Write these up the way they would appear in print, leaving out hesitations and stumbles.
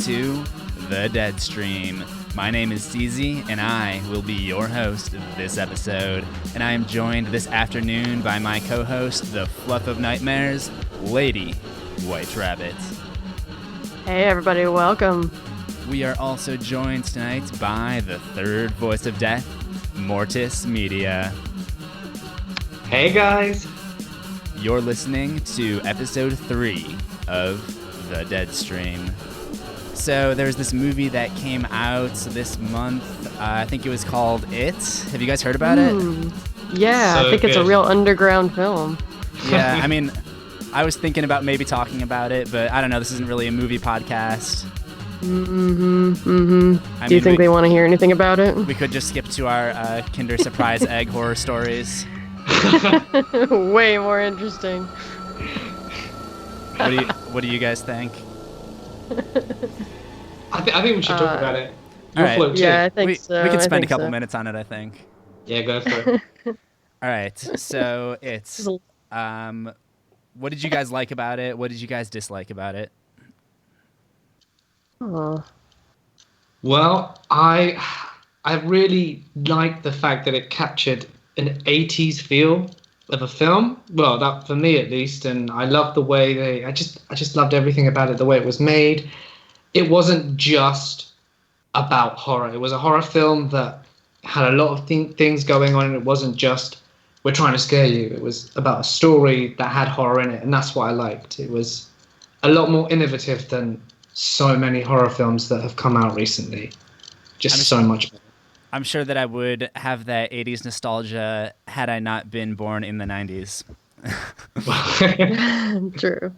to the Deadstream. My name is CZ, and I will be your host this episode. And I am joined this afternoon by my co-host, the Fluff of Nightmares, Lady White Rabbit. Hey everybody, welcome. We are also joined tonight by the third voice of death, Mortis Media. Hey guys! You're listening to episode 3 of the Deadstream. So there's this movie that came out this month. I think it was called It. Have you guys heard about it? Yeah, So I think it's a good. real underground film. Yeah, I mean, I was thinking about maybe talking about it, but I don't know. This isn't really a movie podcast. Do you think they want to hear anything about it? We could just skip to our Kinder Surprise egg horror stories. Way more interesting. What do you guys think? I think we should talk about it. all right. Float too. Yeah, I think so. We could I spend a think couple so. minutes on it, I think. Yeah, go for it. All right, so it's what did you guys like about it? What did you guys dislike about it? Oh. Well, I really liked the fact that it captured an 80s feel of a film. Well, that for me at least, and I loved the way I just loved everything about it, the way it was made. It wasn't just about horror. It was a horror film that had a lot of things going on, and it wasn't just we're trying to scare you. It was about a story that had horror in it, and that's what I liked. It was a lot more innovative than so many horror films that have come out recently. Just so much better. I'm sure that I would have that 80s nostalgia had I not been born in the 90s. True.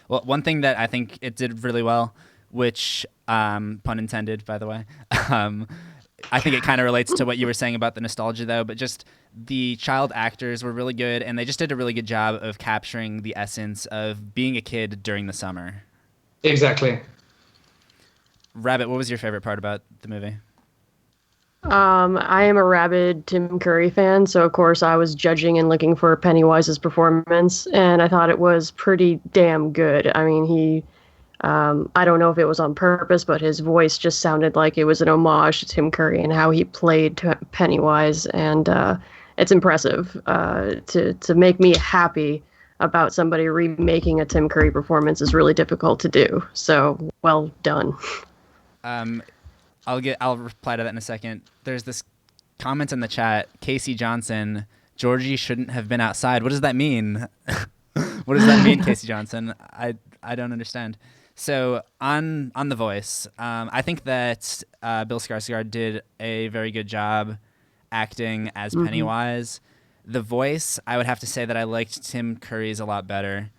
Well, one thing that I think it did really well, which, pun intended, by the way, I think it kind of relates to what you were saying about the nostalgia, though, but just the child actors were really good, and they just did a really good job of capturing the essence of being a kid during the summer. Exactly. Rabbit, what was your favorite part about the movie? I am a rabid Tim Curry fan, so of course I was judging and looking for Pennywise's performance, and I thought it was pretty damn good. I mean, I don't know if it was on purpose, but his voice just sounded like it was an homage to Tim Curry and how he played Pennywise, and it's impressive to make me happy about somebody remaking a Tim Curry performance is really difficult to do. So well done. I'll reply to that in a second. There's this comment in the chat. Casey Johnson, Georgie shouldn't have been outside. What does that mean? What does that mean, Casey Johnson? I don't understand. So on The Voice, I think that Bill Skarsgård did a very good job acting as Pennywise. The Voice, I would have to say that I liked Tim Curry's a lot better.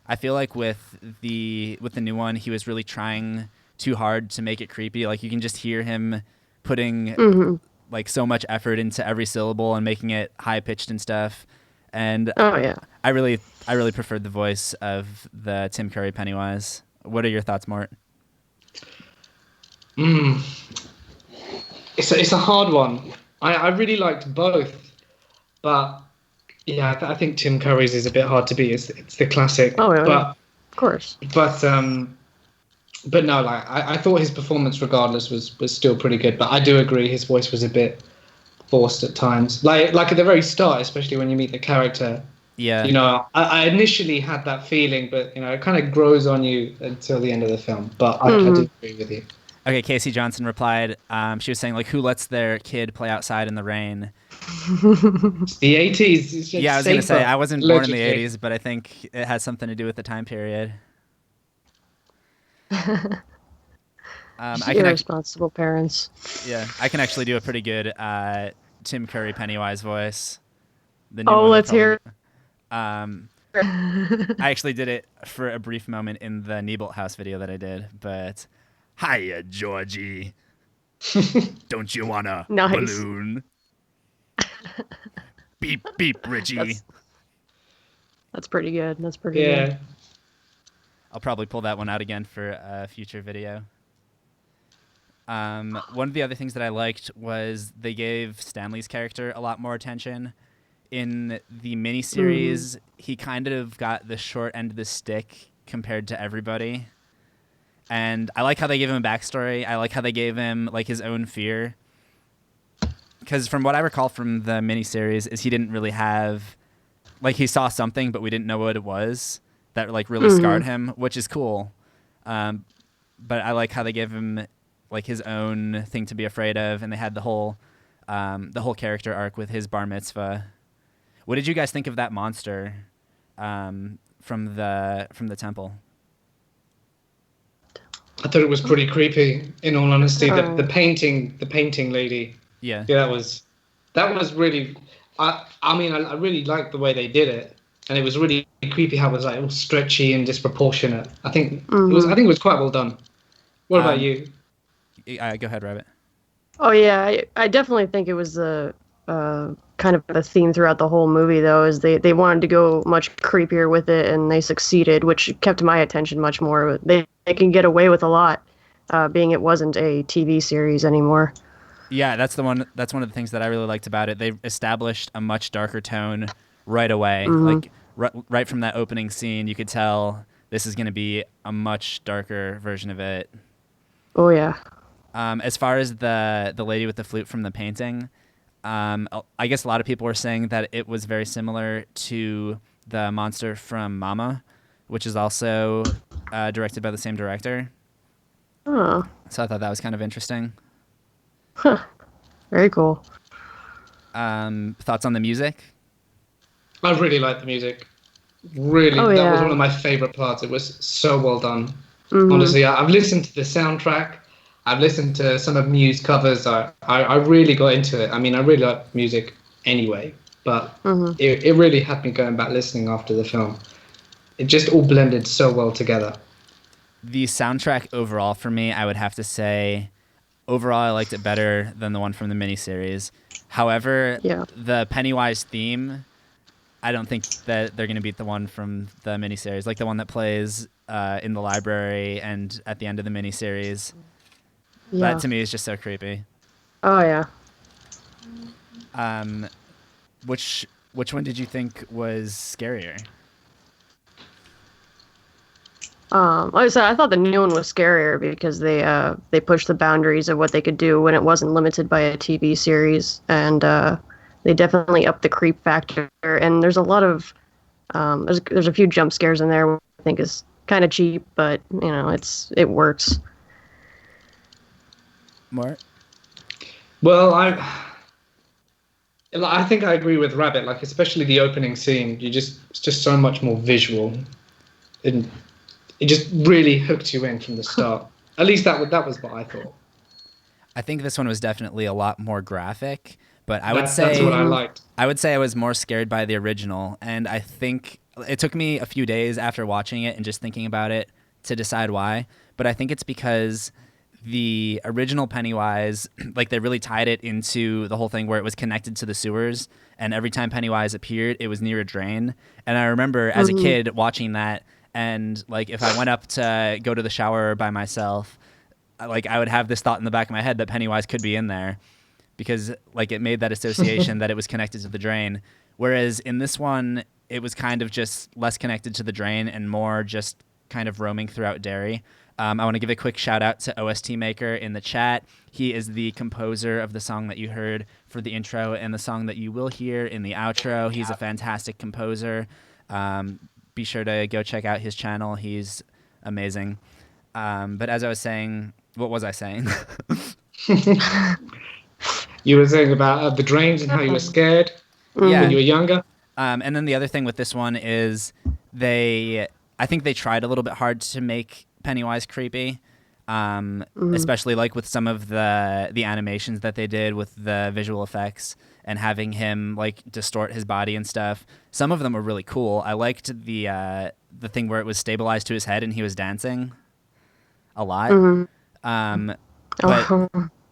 I feel like with the new one, he was really trying too hard to make it creepy. Like you can just hear him putting like so much effort into every syllable and making it high pitched and stuff. And Oh yeah. I really preferred the voice of the Tim Curry Pennywise. What are your thoughts, Mort? It's a hard one. I really liked both, but yeah, I think Tim Curry's is a bit hard to beat. It's the classic. Oh yeah. But Of course. But no, like I thought his performance, regardless, was still pretty good. But I do agree, his voice was a bit forced at times. Like at the very start, especially when you meet the character. Yeah. You know, I initially had that feeling, but you know, it kind of grows on you until the end of the film. But I do agree with you. Okay, Casey Johnson replied. She was saying like, who lets their kid play outside in the rain? The 80s. It's just Yeah, I was gonna say I wasn't born in the logically. 80s, but I think it has something to do with the time period. Irresponsible parents. I can actually do a pretty good Tim Curry Pennywise voice. The new Oh, one let's hear. I actually did it for a brief moment in the Niebolt House video that I did, but hiya, Georgie. Don't you want a Nice. balloon? Beep, beep, Richie. That's pretty good. That's pretty Yeah. good. I'll probably pull that one out again for a future video. One of the other things that I liked was they gave Stanley's character a lot more attention. In the miniseries, he kind of got the short end of the stick compared to everybody. And I like how they gave him a backstory. I like how they gave him like his own fear. Because from what I recall from the miniseries is he didn't really have, like he saw something, but we didn't know what it was that like really scarred him, which is cool. But I like how they gave him like his own thing to be afraid of, and they had the whole character arc with his bar mitzvah. What did you guys think of that monster from the temple? I thought it was pretty creepy, in all honesty. The painting lady. Yeah. Yeah, that was really. I mean, I really liked the way they did it, and it was really creepy how it was like all stretchy and disproportionate. I think it was quite well done. What about you? Go ahead, Rabbit. Oh yeah, I definitely think it was the kind of a theme throughout the whole movie, though, is they wanted to go much creepier with it, and they succeeded, which kept my attention much more. They can get away with a lot, being it wasn't a TV series anymore. Yeah, that's one of the things that I really liked about it. They established a much darker tone right away. Like right from that opening scene, you could tell this is going to be a much darker version of it. Oh yeah. As far as the lady with the flute from the painting, I guess a lot of people were saying that it was very similar to the monster from Mama, which is also directed by the same director. Oh. So I thought that was kind of interesting. Huh. Very cool. Thoughts on the music? I really liked the music. Really, that was one of my favorite parts. It was so well done. Honestly, I've listened to the soundtrack. I've listened to some of Muse covers. I really got into it. I mean, I really like music anyway, but it really had me going back listening after the film. It just all blended so well together. The soundtrack overall for me, I would have to say, overall I liked it better than the one from the miniseries. However, the Pennywise theme, I don't think that they're going to beat the one from the miniseries, like the one that plays in the library and at the end of the miniseries. Yeah. That to me is just so creepy. Oh yeah. Which one did you think was scarier? Like I said, I thought the new one was scarier because they pushed the boundaries of what they could do when it wasn't limited by a TV series, and they definitely upped the creep factor. And there's a lot of there's a few jump scares in there, which I think is kind of cheap, but you know it works. More? Well, I think I agree with Rabbit. Like especially the opening scene, it's just so much more visual. It just really hooked you in from the start. At least that was what I thought. I think this one was definitely a lot more graphic, but that's what I liked. I would say I was more scared by the original, and I think it took me a few days after watching it and just thinking about it to decide why. But I think it's because the original Pennywise, like they really tied it into the whole thing where it was connected to the sewers, and every time Pennywise appeared, it was near a drain. And I remember as a kid watching that. And like if I went up to go to the shower by myself, like I would have this thought in the back of my head that Pennywise could be in there because like it made that association that it was connected to the drain. Whereas in this one, it was kind of just less connected to the drain and more just kind of roaming throughout Derry. I want to give a quick shout out to OST Maker in the chat. He is the composer of the song that you heard for the intro and the song that you will hear in the outro. He's a fantastic composer. Be sure to go check out his channel. He's amazing. But as I was saying, what was I saying? You were saying about the drains and how you were scared when you were younger. And then the other thing with this one is I think they tried a little bit hard to make Pennywise creepy, especially like with some of the animations that they did with the visual effects and having him like distort his body and stuff. Some of them were really cool. I liked the thing where it was stabilized to his head and he was dancing a lot. But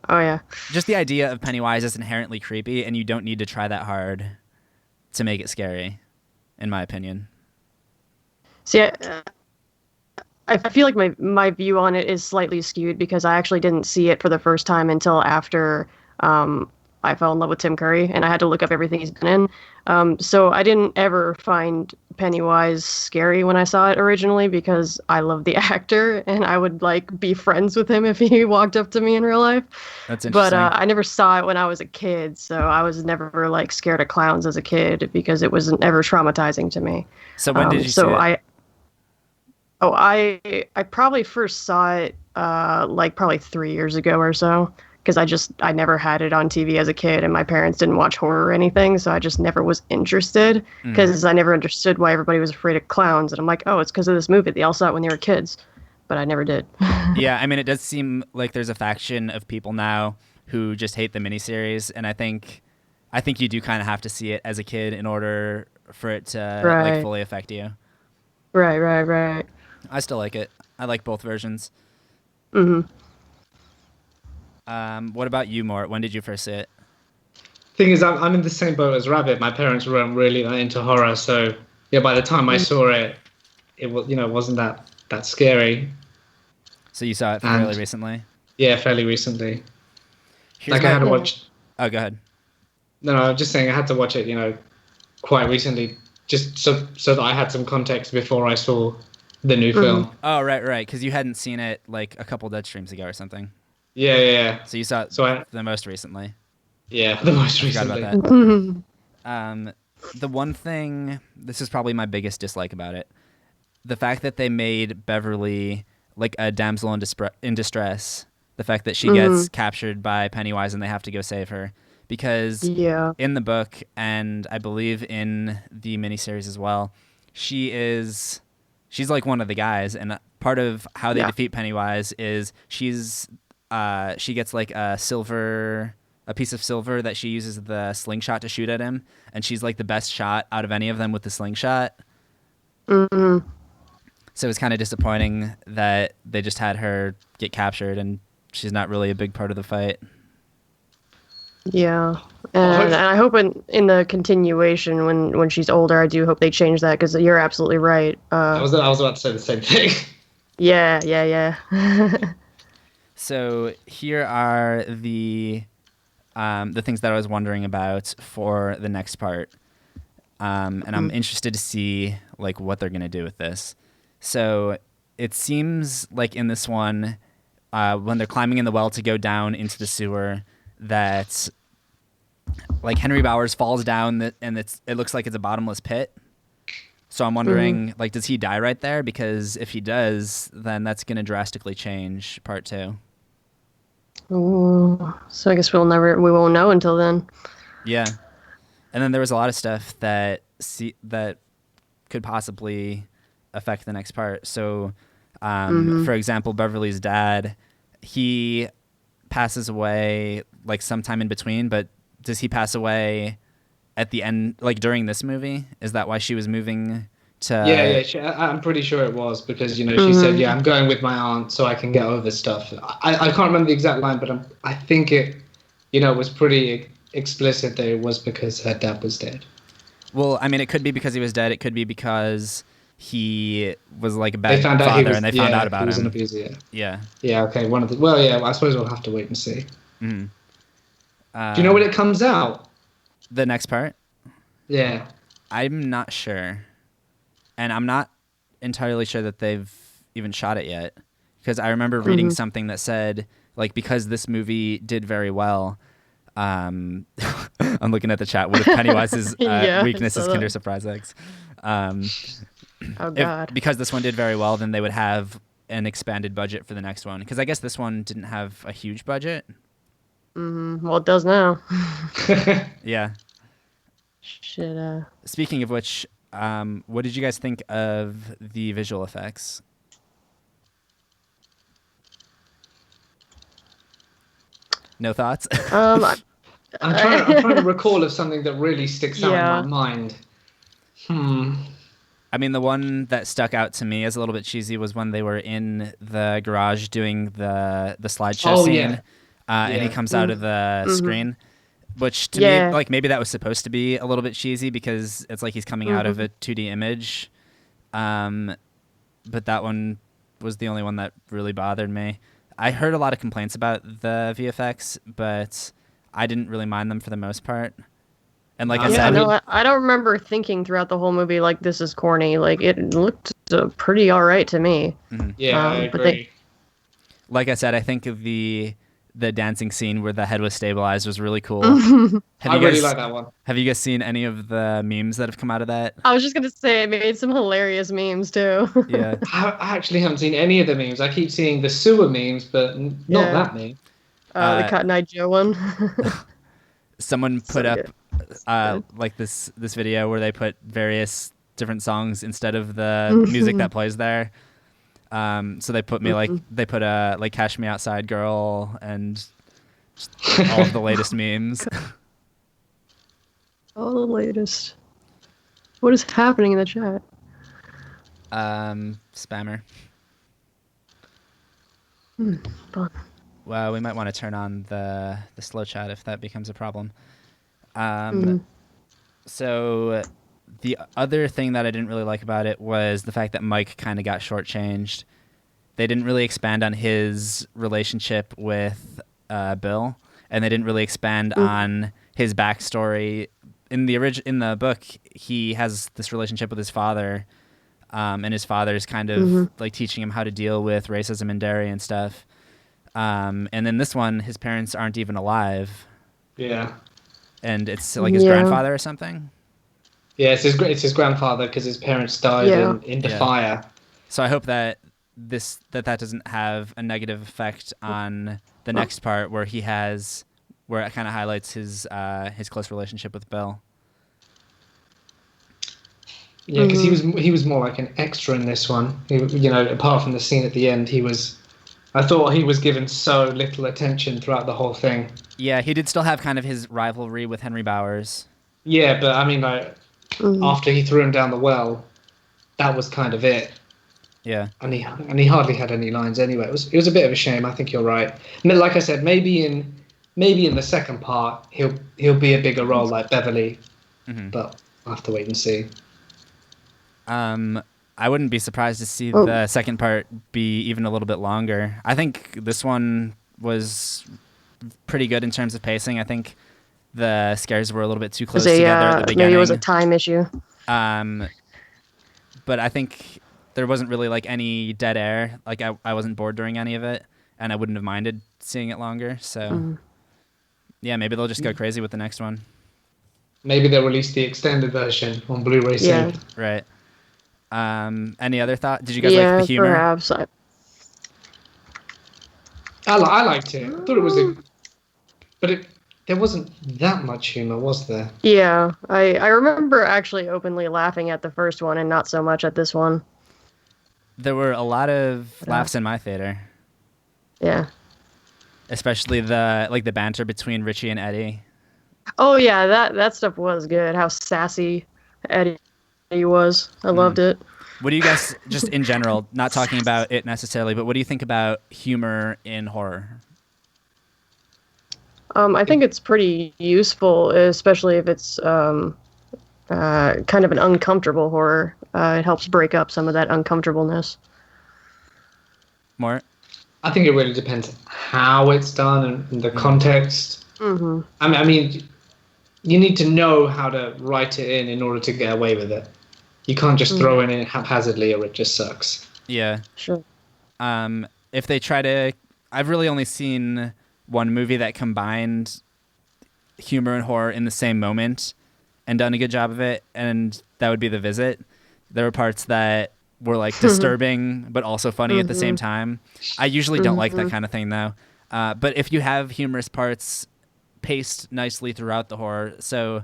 oh yeah, just the idea of Pennywise is inherently creepy, and you don't need to try that hard to make it scary, in my opinion. See, I feel like my view on it is slightly skewed because I actually didn't see it for the first time until after I fell in love with Tim Curry, and I had to look up everything he's been in. So I didn't ever find Pennywise scary when I saw it originally because I love the actor, and I would like be friends with him if he walked up to me in real life. That's But interesting. I never saw it when I was a kid, so I was never like scared of clowns as a kid because it wasn't ever traumatizing to me. So when did you see it? I probably first saw it like probably 3 years ago or so because I never had it on TV as a kid, and my parents didn't watch horror or anything, so I just never was interested because I never understood why everybody was afraid of clowns, and I'm like, oh, it's because of this movie. They all saw it when they were kids, but I never did. Yeah, I mean, it does seem like there's a faction of people now who just hate the miniseries, and I think you do kind of have to see it as a kid in order for it to like fully affect you. Right. I still like it. I like both versions. Mm-hmm. What about you, Mort? When did you first see it? Thing is, I'm in the same boat as Rabbit. My parents weren't really into horror, so yeah. By the time I saw it, it was wasn't that scary. So you saw it fairly recently? Yeah, fairly recently. I had to watch. Oh, go ahead. No, I'm just saying I had to watch it, quite recently, just so that I had some context before I saw the new film. Oh, right, because you hadn't seen it like a couple Deadstreams ago or something. Yeah. So you saw it the most recently. Yeah, the most recently. I forgot about that. The one thing, this is probably my biggest dislike about it, the fact that they made Beverly like a damsel in distress, the fact that she gets captured by Pennywise and they have to go save her. Because in the book, and I believe in the miniseries as well, she's like one of the guys, and part of how they defeat Pennywise is she gets like a piece of silver that she uses the slingshot to shoot at him, and she's like the best shot out of any of them with the slingshot. Mm-hmm. So it's kind of disappointing that they just had her get captured, and she's not really a big part of the fight. Yeah, and I hope in the continuation when she's older, I do hope they change that because you're absolutely right. I was about to say the same thing. Yeah. So here are the things that I was wondering about for the next part, and I'm interested to see like what they're gonna do with this. So it seems like in this one, when they're climbing in the well to go down into the sewer, that like Henry Bowers falls down and it looks like it's a bottomless pit. So I'm wondering, like, does he die right there? Because if he does, then that's going to drastically change part 2. Ooh, so I guess we won't know until then. Yeah. And then there was a lot of stuff that could possibly affect the next part. So, for example, Beverly's dad, he passes away like sometime in between, but does he pass away at the end, like during this movie? Is that why she was moving to... Yeah, I'm pretty sure it was because, she said, I'm going with my aunt so I can get over stuff. I can't remember the exact line, but I think it, was pretty explicit that it was because her dad was dead. Well, I mean, it could be because he was dead. It could be because he was like a bad father and they found out about him. He was an abuser, yeah. Yeah, okay. I suppose we'll have to wait and see. Mm-hmm. Do you know when it comes out? The next part? Yeah. I'm not sure. And I'm not entirely sure that they've even shot it yet. Because I remember reading something that said, like, because this movie did very well, I'm looking at the chat. What if Pennywise's weakness is Kinder Surprise eggs? Oh, God. Because this one did very well, then they would have an expanded budget for the next one. Because I guess this one didn't have a huge budget. Well, it does now. Yeah. Shit. Speaking of which, what did you guys think of the visual effects? No thoughts? I'm trying to recall of something that really sticks out in my mind. I mean, the one that stuck out to me as a little bit cheesy was when they were in the garage doing the slideshow scene. And he comes out of the screen, which to me, like, maybe that was supposed to be a little bit cheesy because it's like he's coming out of a 2D image. But that one was the only one that really bothered me. I heard a lot of complaints about the VFX, but I didn't really mind them for the most part. And like I Yeah, said, no, I don't remember thinking throughout the whole movie like this is corny. Like it looked pretty all right to me. Yeah, I but agree. like I said, I think the dancing scene where the head was stabilized was really cool. I really like that one. Have you guys seen any of the memes that have come out of that? I was just gonna say it made some hilarious memes too. Yeah. I actually haven't seen any of the memes. I keep seeing the sewer memes, but not Yeah. that meme. The Cotton Eye Joe one. Someone So put up good. like this video where they put various different songs instead of the music that plays there. So they put me like Cash Me Outside Girl and just all of the latest memes. All the latest. What is happening in the chat? Spammer. Fun. Well, we might want to turn on the slow chat if that becomes a problem. So the other thing that I didn't really like about it was the fact that Mike kind of got shortchanged. They didn't really expand on his relationship with Bill, and they didn't really expand on his backstory. In the book, he has this relationship with his father, and his father's kind of like teaching him how to deal with racism in Derry and stuff. And then this one, his parents aren't even alive. Yeah. And it's like his grandfather or something. Yeah, it's his grandfather because his parents died in the fire. So I hope that that doesn't have a negative effect on the next part where it kind of highlights his close relationship with Bill. Yeah, because he was more like an extra in this one. Apart from the scene at the end, I thought he was given so little attention throughout the whole thing. Yeah, he did still have kind of his rivalry with Henry Bowers. Yeah, but I mean, after he threw him down the well, that was kind of it. Yeah, and he hardly had any lines anyway. It was a bit of a shame. I think you're right. I mean, like I said, maybe in the second part he'll be a bigger role like Beverly, but I'll have to wait and see. I wouldn't be surprised to see the second part be even a little bit longer. I think this one was pretty good in terms of pacing. I think the scares were a little bit too close together at the beginning. Maybe it was a time issue. But I think there wasn't really like any dead air. Like I wasn't bored during any of it, and I wouldn't have minded seeing it longer. So yeah, maybe they'll just go crazy with the next one. Maybe they'll release the extended version on Blu-ray soon. Right. Any other thought? Did you guys like the humor? Perhaps. I liked it. I thought it was there wasn't that much humor, was there? Yeah, I remember actually openly laughing at the first one and not so much at this one. There were a lot of laughs in my theater. Yeah. Especially the banter between Richie and Eddie. Oh yeah, that stuff was good. How sassy Eddie was. I loved it. What do you guys, just in general, not talking about it necessarily, but what do you think about humor in horror? I think it's pretty useful, especially if it's kind of an uncomfortable horror. It helps break up some of that uncomfortableness. More? I think it really depends how it's done and the context. Mm-hmm. I mean, you need to know how to write it in order to get away with it. You can't just throw it in haphazardly or it just sucks. Yeah. Sure. If they try to... I've really only seen one movie that combined humor and horror in the same moment and done a good job of it, and that would be The Visit. There were parts that were like disturbing but also funny at the same time. I usually don't like that kind of thing though. But if you have humorous parts paced nicely throughout the horror, so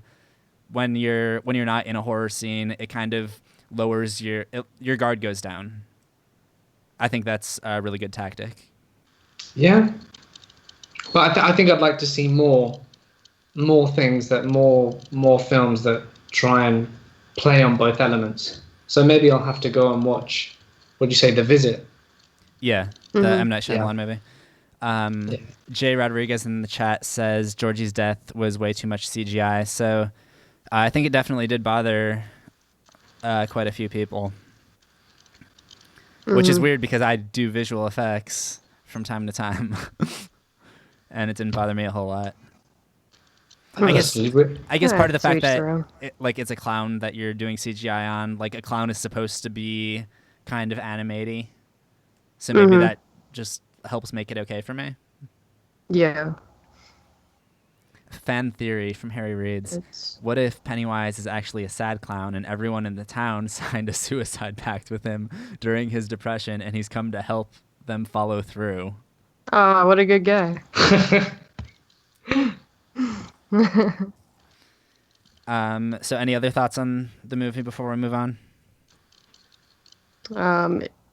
when you're not in a horror scene, it kind of lowers your guard goes down. I think that's a really good tactic. Yeah. But I think I'd like to see more things more films that try and play on both elements. So maybe I'll have to go and watch, what'd you say, The Visit? Yeah, the M. Night Shyamalan movie. Jay Rodriguez in the chat says Georgie's death was way too much CGI. So I think it definitely did bother quite a few people. Which is weird because I do visual effects from time to time. And it didn't bother me a whole lot. I guess part of the fact that it's a clown that you're doing CGI on, like a clown is supposed to be kind of animated, so maybe that just helps make it okay for me. Yeah. Fan theory from Harry reads, what if Pennywise is actually a sad clown and everyone in the town signed a suicide pact with him during his depression and he's come to help them follow through? Oh, what a good guy. So any other thoughts on the movie before we move on?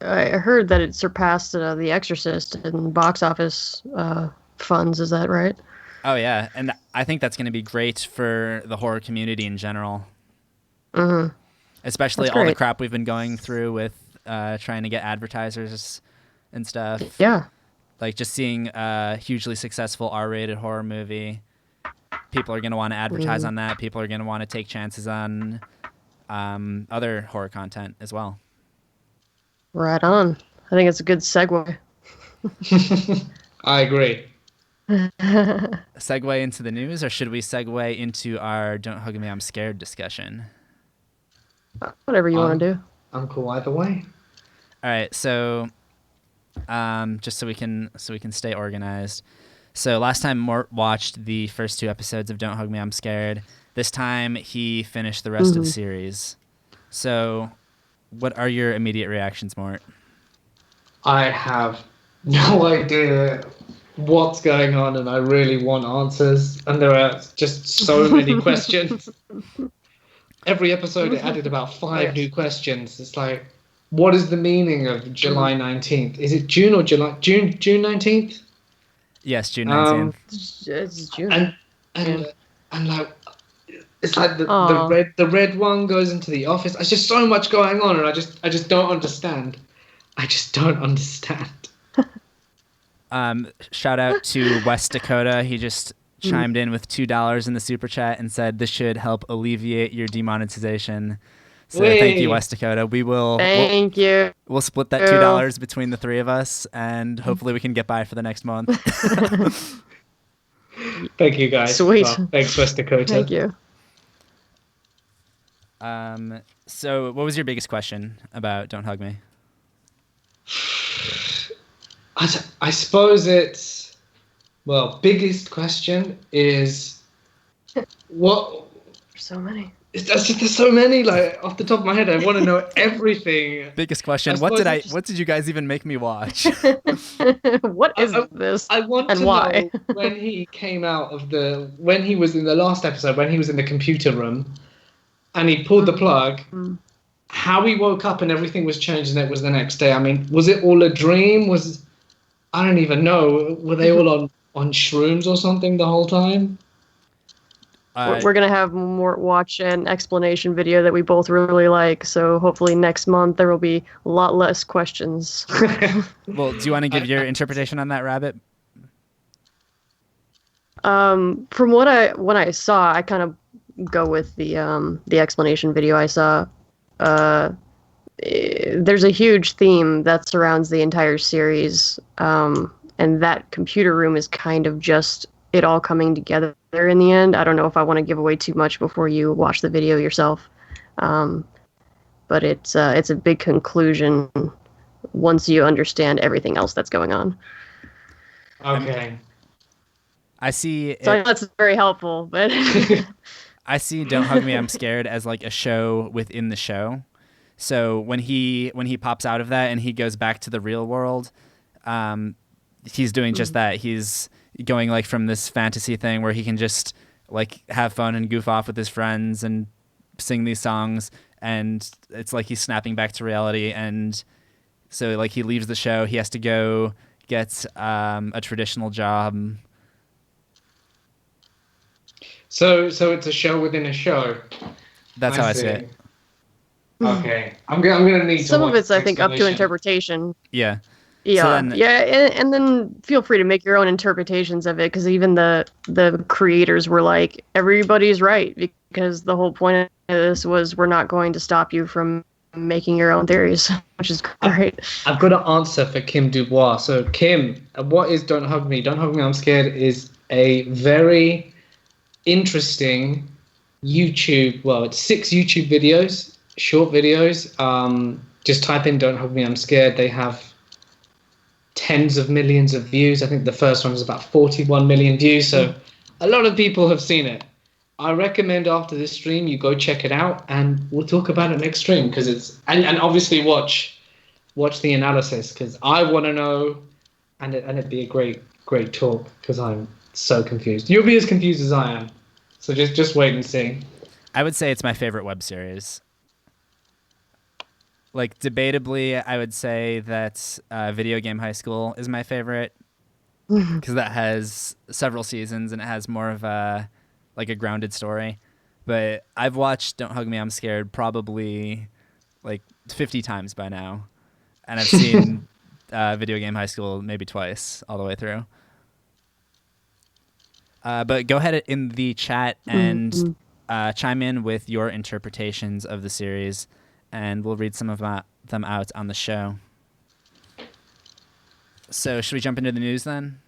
I heard that it surpassed The Exorcist in box office funds. Is that right? Oh, yeah. And I think that's going to be great for the horror community in general. Mm-hmm. Especially all the crap we've been going through with trying to get advertisers and stuff. Yeah. Like just seeing a hugely successful R-rated horror movie. People are going to want to advertise on that. People are going to want to take chances on other horror content as well. Right on. I think it's a good segue. I agree. Segue into the news, or should we segue into our "Don't Hug Me, I'm Scared" discussion? Whatever you want to do. I'm cool either way. All right, so just so we can stay organized. So last time Mort watched the first 2 episodes of "Don't Hug Me, I'm Scared." This time he finished the rest of the series. So, what are your immediate reactions, Mort? I have no idea what's going on, and I really want answers. And there are just so many questions. Every episode it added about 5 new questions. It's like, what is the meaning of July 19th? Is it June or July? June 19th? Yes, June 19th. It's June. And like, it's like the red one goes into the office. There's just so much going on, and I just don't understand. I just don't understand. Shout out to West Dakota. He just chimed in with $2 in the super chat and said this should help alleviate your demonetization. So thank you, West Dakota. Thank you. We'll split that $2 between the 3 of us, and hopefully we can get by for the next month. Thank you, guys. Sweet. Well, thanks, West Dakota. Thank you. So what was your biggest question about Don't Hug Me? I suppose it's, biggest question is what? There's so many. There's so many. Like off the top of my head, I want to know everything. Biggest question: what did you guys even make me watch? What is this? I want and to why? know when he came out of when he was in the last episode, when he was in the computer room, and he pulled the plug. How he woke up and everything was changed, and it was the next day. I mean, was it all a dream? I don't even know. Were they all on shrooms or something the whole time? We're going to have more watch an explanation video that we both really like, so hopefully next month there will be a lot less questions. Well, do you want to give your interpretation on that, Rabbit? From when I saw, I kind of go with the explanation video I saw. There's a huge theme that surrounds the entire series, and that computer room is kind of just it all coming together in the end. I don't know if I want to give away too much before you watch the video yourself, but it's a big conclusion once you understand everything else that's going on. Okay. I see. So I know that's very helpful, but I see Don't Hug Me, I'm Scared as like a show within the show. So when he pops out of that and he goes back to the real world, he's doing just that. He's going like from this fantasy thing where he can just like have fun and goof off with his friends and sing these songs, and it's like he's snapping back to reality. And so like he leaves the show, he has to go get a traditional job. So it's a show within a show. That's how I see it. Okay, I'm gonna need some of it's I think up to interpretation. Yeah. Yeah, and then feel free to make your own interpretations of it, because even the creators were like, everybody's right, because the whole point of this was we're not going to stop you from making your own theories, which is great. I've got an answer for Kim Dubois. So Kim, what is Don't Hug Me? Don't Hug Me, I'm Scared is a very interesting YouTube. Well, it's 6 YouTube videos, short videos. Just type in "Don't Hug Me, I'm Scared." They have tens of millions of views. I think the first one was about 41 million views. So a lot of people have seen it. I recommend after this stream you go check it out, and we'll talk about it next stream, because it's and obviously watch the analysis, because I want to know, and it'd be a great talk, because I'm so confused. You'll be as confused as I am. So just wait and see. I would say it's my favorite web series. Like, debatably, I would say that Video Game High School is my favorite, because that has several seasons and it has more of a grounded story. But I've watched Don't Hug Me, I'm Scared probably like 50 times by now, and I've seen Video Game High School maybe twice all the way through. But go ahead in the chat and chime in with your interpretations of the series, and we'll read some of them out on the show. So should we jump into the news then?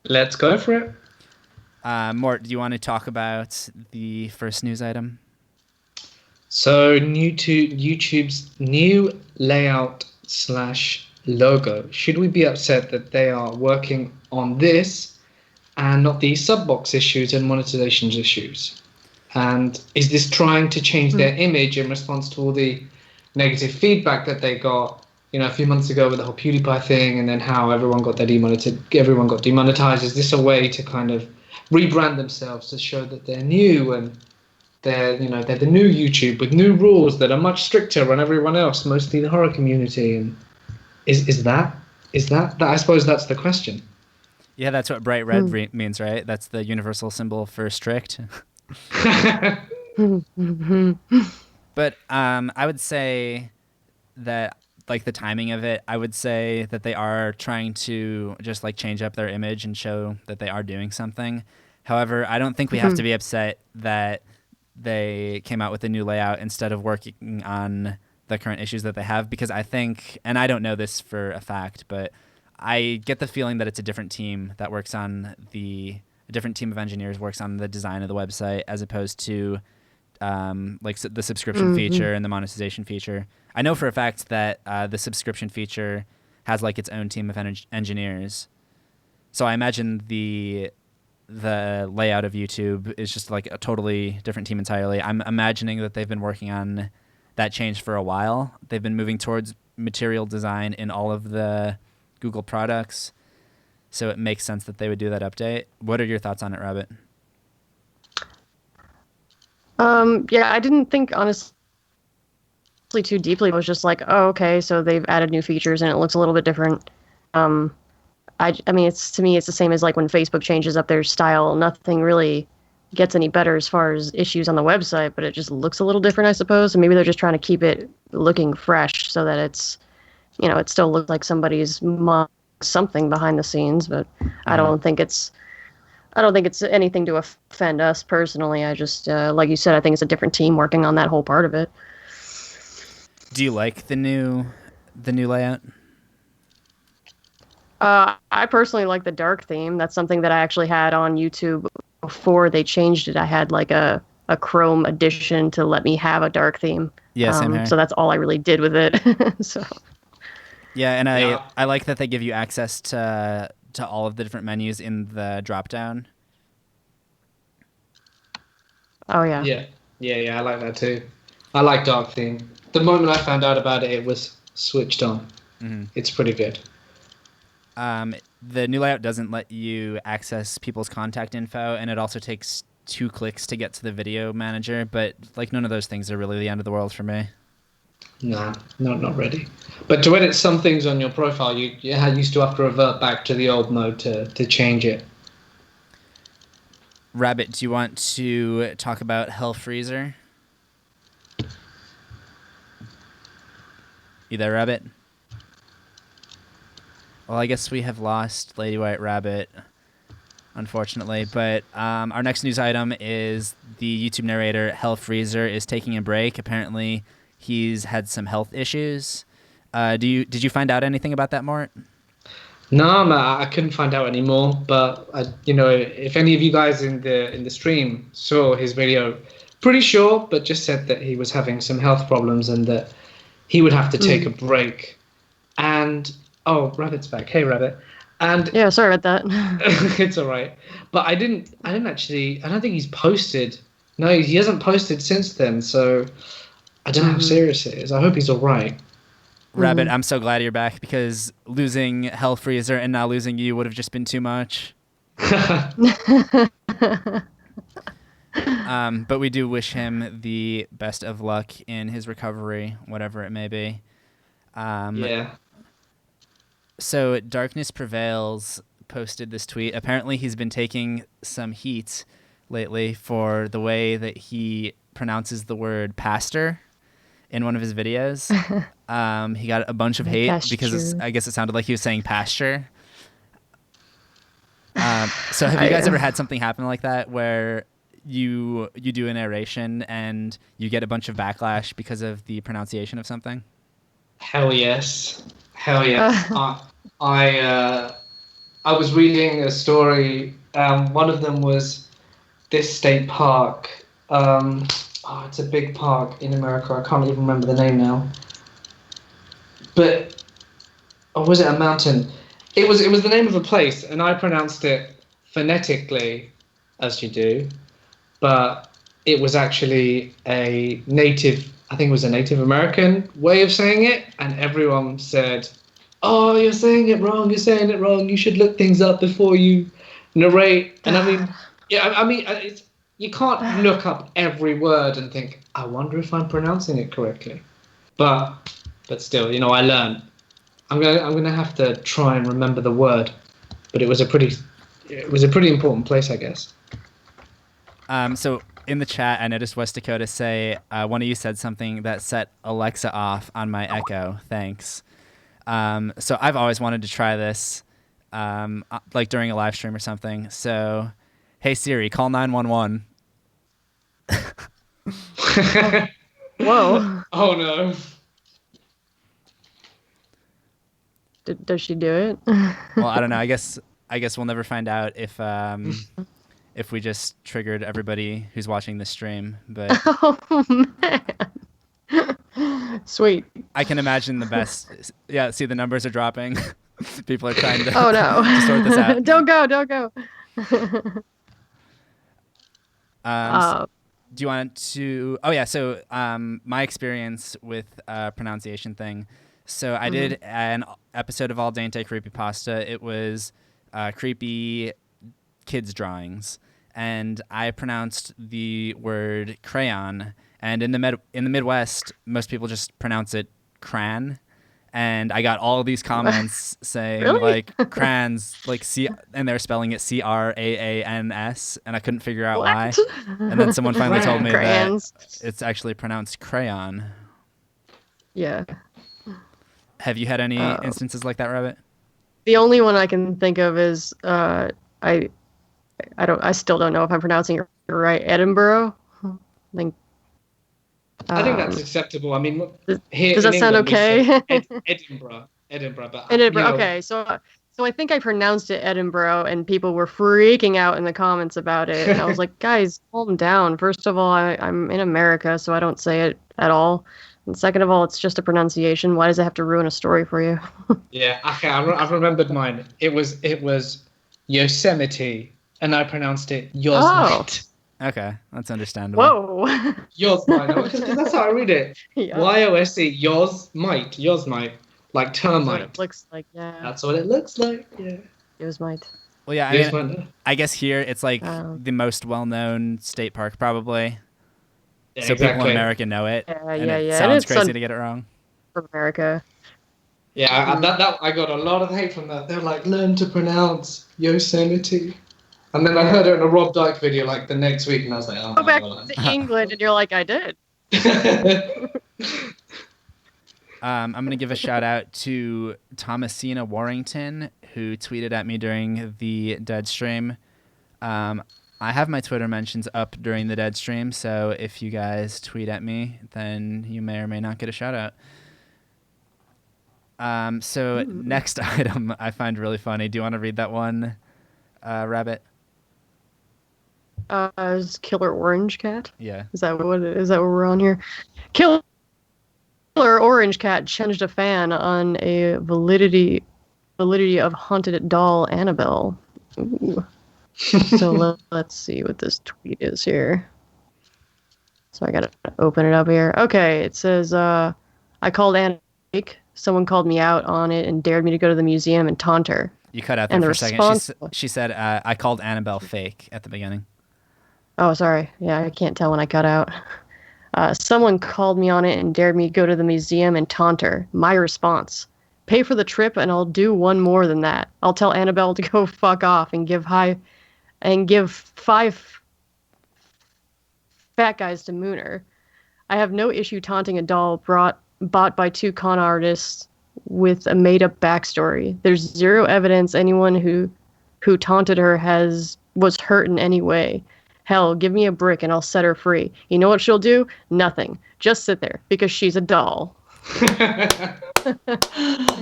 Let's go for it. Mort, do you want to talk about the first news item? So YouTube's new layout / logo. Should we be upset that they are working on this and not the sub-box issues and monetization issues? And is this trying to change their image in response to all the negative feedback that they got, a few months ago with the whole PewDiePie thing, and then how everyone got demonetized? Is this a way to kind of rebrand themselves to show that they're new, and they're the new YouTube with new rules that are much stricter on everyone else, mostly the horror community? And is that I suppose that's the question. Yeah, that's what bright red means, right? That's the universal symbol for strict. But I would say that, like, the timing of it, I would say that they are trying to just change up their image and show that they are doing something. However, I don't think we have to be upset that they came out with a new layout instead of working on the current issues that they have, because I think, and I don't know this for a fact, but I get the feeling that it's a different team that works on a different team of engineers works on the design of the website, as opposed to the subscription feature and the monetization feature. I know for a fact that the subscription feature has its own team of engineers. So I imagine the layout of YouTube is just a totally different team entirely. I'm imagining that they've been working on that change for a while. They've been moving towards material design in all of the Google products. So it makes sense that they would do that update. What are your thoughts on it, Rabbit? Yeah, I didn't think, honestly, too deeply. I was just like, oh, okay, so they've added new features and it looks a little bit different. I mean, to me, it's the same as when Facebook changes up their style. Nothing really gets any better as far as issues on the website, but it just looks a little different, I suppose. And maybe they're just trying to keep it looking fresh so that it's, it still looks like somebody's something behind the scenes. But I don't think it's anything to offend us personally. I just, like you said, I think it's a different team working on that whole part of it. Do you like the new layout? I personally like the dark theme. That's something that I actually had on YouTube before they changed it. I had a Chrome edition to let me have a dark theme. Yeah, same here. So that's all I really did with it. So. Yeah, and I like that they give you access to all of the different menus in the drop-down. Oh, yeah. Yeah, I like that too. I like dark theme. The moment I found out about it, it was switched on. Mm-hmm. It's pretty good. The new layout doesn't let you access people's contact info, and it also takes 2 clicks to get to the video manager, but none of those things are really the end of the world for me. Nah, not ready. But to edit some things on your profile, you used to have to revert back to the old mode to change it. Rabbit, do you want to talk about Hellfreezer? You there, Rabbit? Well, I guess we have lost Lady White Rabbit, unfortunately. But our next news item is the YouTube narrator Hellfreezer is taking a break. Apparently, he's had some health issues. Did you find out anything about that, Mort? No, man, I couldn't find out anymore. But if any of you guys in the stream saw his video, pretty sure, but just said that he was having some health problems and that he would have to take a break. And oh, Rabbit's back. Hey, Rabbit. And Yeah, sorry about that. it's all right. But I don't think he's posted. No, he hasn't posted since then. So I don't know how serious it is. I hope he's all right. Rabbit, I'm so glad you're back because losing Hell Freezer and now losing you would have just been too much. But we do wish him the best of luck in his recovery, whatever it may be. Yeah. So Darkness Prevails posted this tweet. Apparently he's been taking some heat lately for the way that he pronounces the word pastor in one of his videos. He got a bunch of hate because I guess it sounded like he was saying pasture. So have you guys ever had something happen like that where you do a narration and you get a bunch of backlash because of the pronunciation of something? Hell yes. I was reading a story. One of them was this state park. It's a big park in America. I can't even remember the name now. But was it a mountain? It was the name of a place, and I pronounced it phonetically, as you do. But it was actually I think it was a Native American way of saying it, and everyone said, "Oh, you're saying it wrong. You're saying it wrong. You should look things up before you narrate." And you can't look up every word and think, "I wonder if I'm pronouncing it correctly." But still, I learned. I'm gonna have to try and remember the word. But it was a pretty important place, I guess. So in the chat, I noticed West Dakota say, one of you said something that set Alexa off on my Echo. Thanks. So I've always wanted to try this, like during a live stream or something. So, hey Siri, call 911. Whoa. Oh no. Does she do it? Well, I don't know. I guess we'll never find out if we just triggered everybody who's watching the stream. But Oh man. Sweet. I can imagine the best. Yeah, see, the numbers are dropping. People are trying to, Oh no. to sort this out. Don't go. Do you want to? Oh yeah. So my experience with pronunciation thing. So I did an episode of Al Dente Creepypasta. It was creepy kids drawings, and I pronounced the word crayon. And in the Midwest, most people just pronounce it cran. And I got all of these comments saying Really? like crayons, like and they're spelling it CRAANS, and I couldn't figure out why. And then someone finally told me Crayons. that it's actually pronounced crayon. Yeah. Have you had any instances like that, Rabbit? The only one I can think of is I still don't know if I'm pronouncing it right. Edinburgh. I think that's acceptable. I mean, here does in that sound England, okay? Edinburgh, but Edinburgh. Okay, so I think I pronounced it Edinburgh, and people were freaking out in the comments about it. And I was like, guys, calm down. First of all, I'm in America, so I don't say it at all. And second of all, it's just a pronunciation. Why does it have to ruin a story for you? Yeah, okay, I've remembered mine. It was Yosemite, and I pronounced it Yosemite. Okay, that's understandable. Whoa. Yosemite, because that's how I read it. Yeah. Yose, Yosemite, like termite. That's what it looks like, yeah. That's what it looks like, yeah. Yosemite. Well, yeah, I guess here it's like the most well-known state park, probably. Yeah, so people in America know it. Yeah, and yeah, it yeah. sounds crazy to get it wrong. From America. Yeah, I got a lot of hate from that. They're like, learn to pronounce Yosemite. And then I heard it in a Rob Dyke video like the next week, and I was like, oh Go my back God. to England, and you're like, I did. I'm going to give a shout out to Thomasina Warrington, who tweeted at me during the Deadstream. I have my Twitter mentions up during the Deadstream, so if you guys tweet at me, then you may or may not get a shout out. So next item I find really funny. Do you want to read that one, Rabbit? Is Killer Orange Cat? Yeah. Is that what we're on here? Killer Orange Cat challenged a fan on a validity of haunted doll Annabelle. Ooh. So let's see what this tweet is here. So I gotta open it up here. Okay, it says, I called Anna fake. Someone called me out on it and dared me to go to the museum and taunt her. You cut out there for a second. She said, I called Annabelle fake at the beginning. Oh, sorry. Yeah, I can't tell when I cut out. Someone called me on it and dared me to go to the museum and taunt her. My response: pay for the trip and I'll do one more than that. I'll tell Annabelle to go fuck off and give 5 fat guys to moon her. I have no issue taunting a doll bought by 2 con artists with a made-up backstory. There's zero evidence anyone who taunted her was hurt in any way. Hell, give me a brick and I'll set her free. You know what she'll do? Nothing. Just sit there, because she's a doll.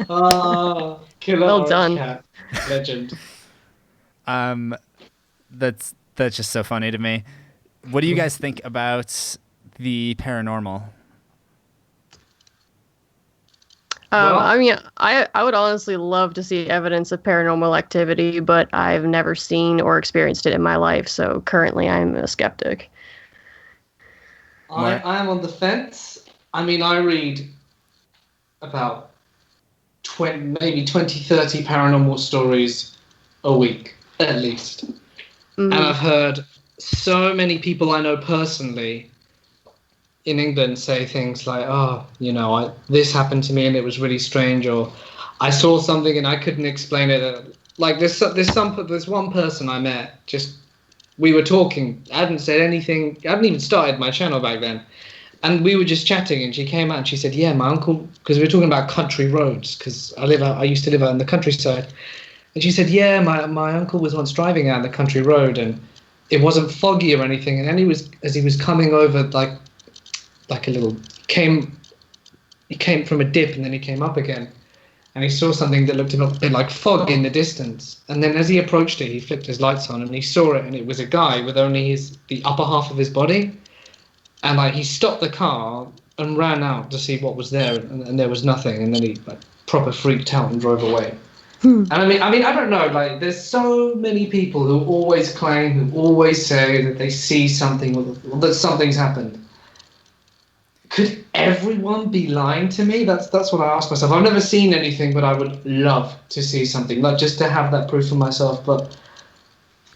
Oh, Killer Well Orange done. Cat. Legend. That's just so funny to me. What do you guys think about the paranormal? I mean, I would honestly love to see evidence of paranormal activity, but I've never seen or experienced it in my life, so currently I'm a skeptic. I am on the fence. I mean, I read about 20, maybe 20, 30 paranormal stories a week, at least. And I've heard so many people I know personally in England say things like, oh, you know, this happened to me and it was really strange, or I saw something and I couldn't explain it. Like there's one person I met, we were talking, I hadn't said anything, I hadn't even started my channel back then, and we were just chatting and she came out and she said, yeah, my uncle, because we were talking about country roads, because I used to live out in the countryside, and she said, yeah, my uncle was once driving out the country road and it wasn't foggy or anything, and then as he was coming over like a little, he came from a dip and then he came up again and he saw something that looked a bit like fog in the distance, and then as he approached it he flicked his lights on and he saw it, and it was a guy with only the upper half of his body, and like he stopped the car and ran out to see what was there, and there was nothing, and then he like proper freaked out and drove away. And I mean I don't know, like there's so many people who always claim, who always say that they see something or that something's happened. Could everyone be lying to me? That's what I ask myself. I've never seen anything, but I would love to see something, like just to have that proof for myself. But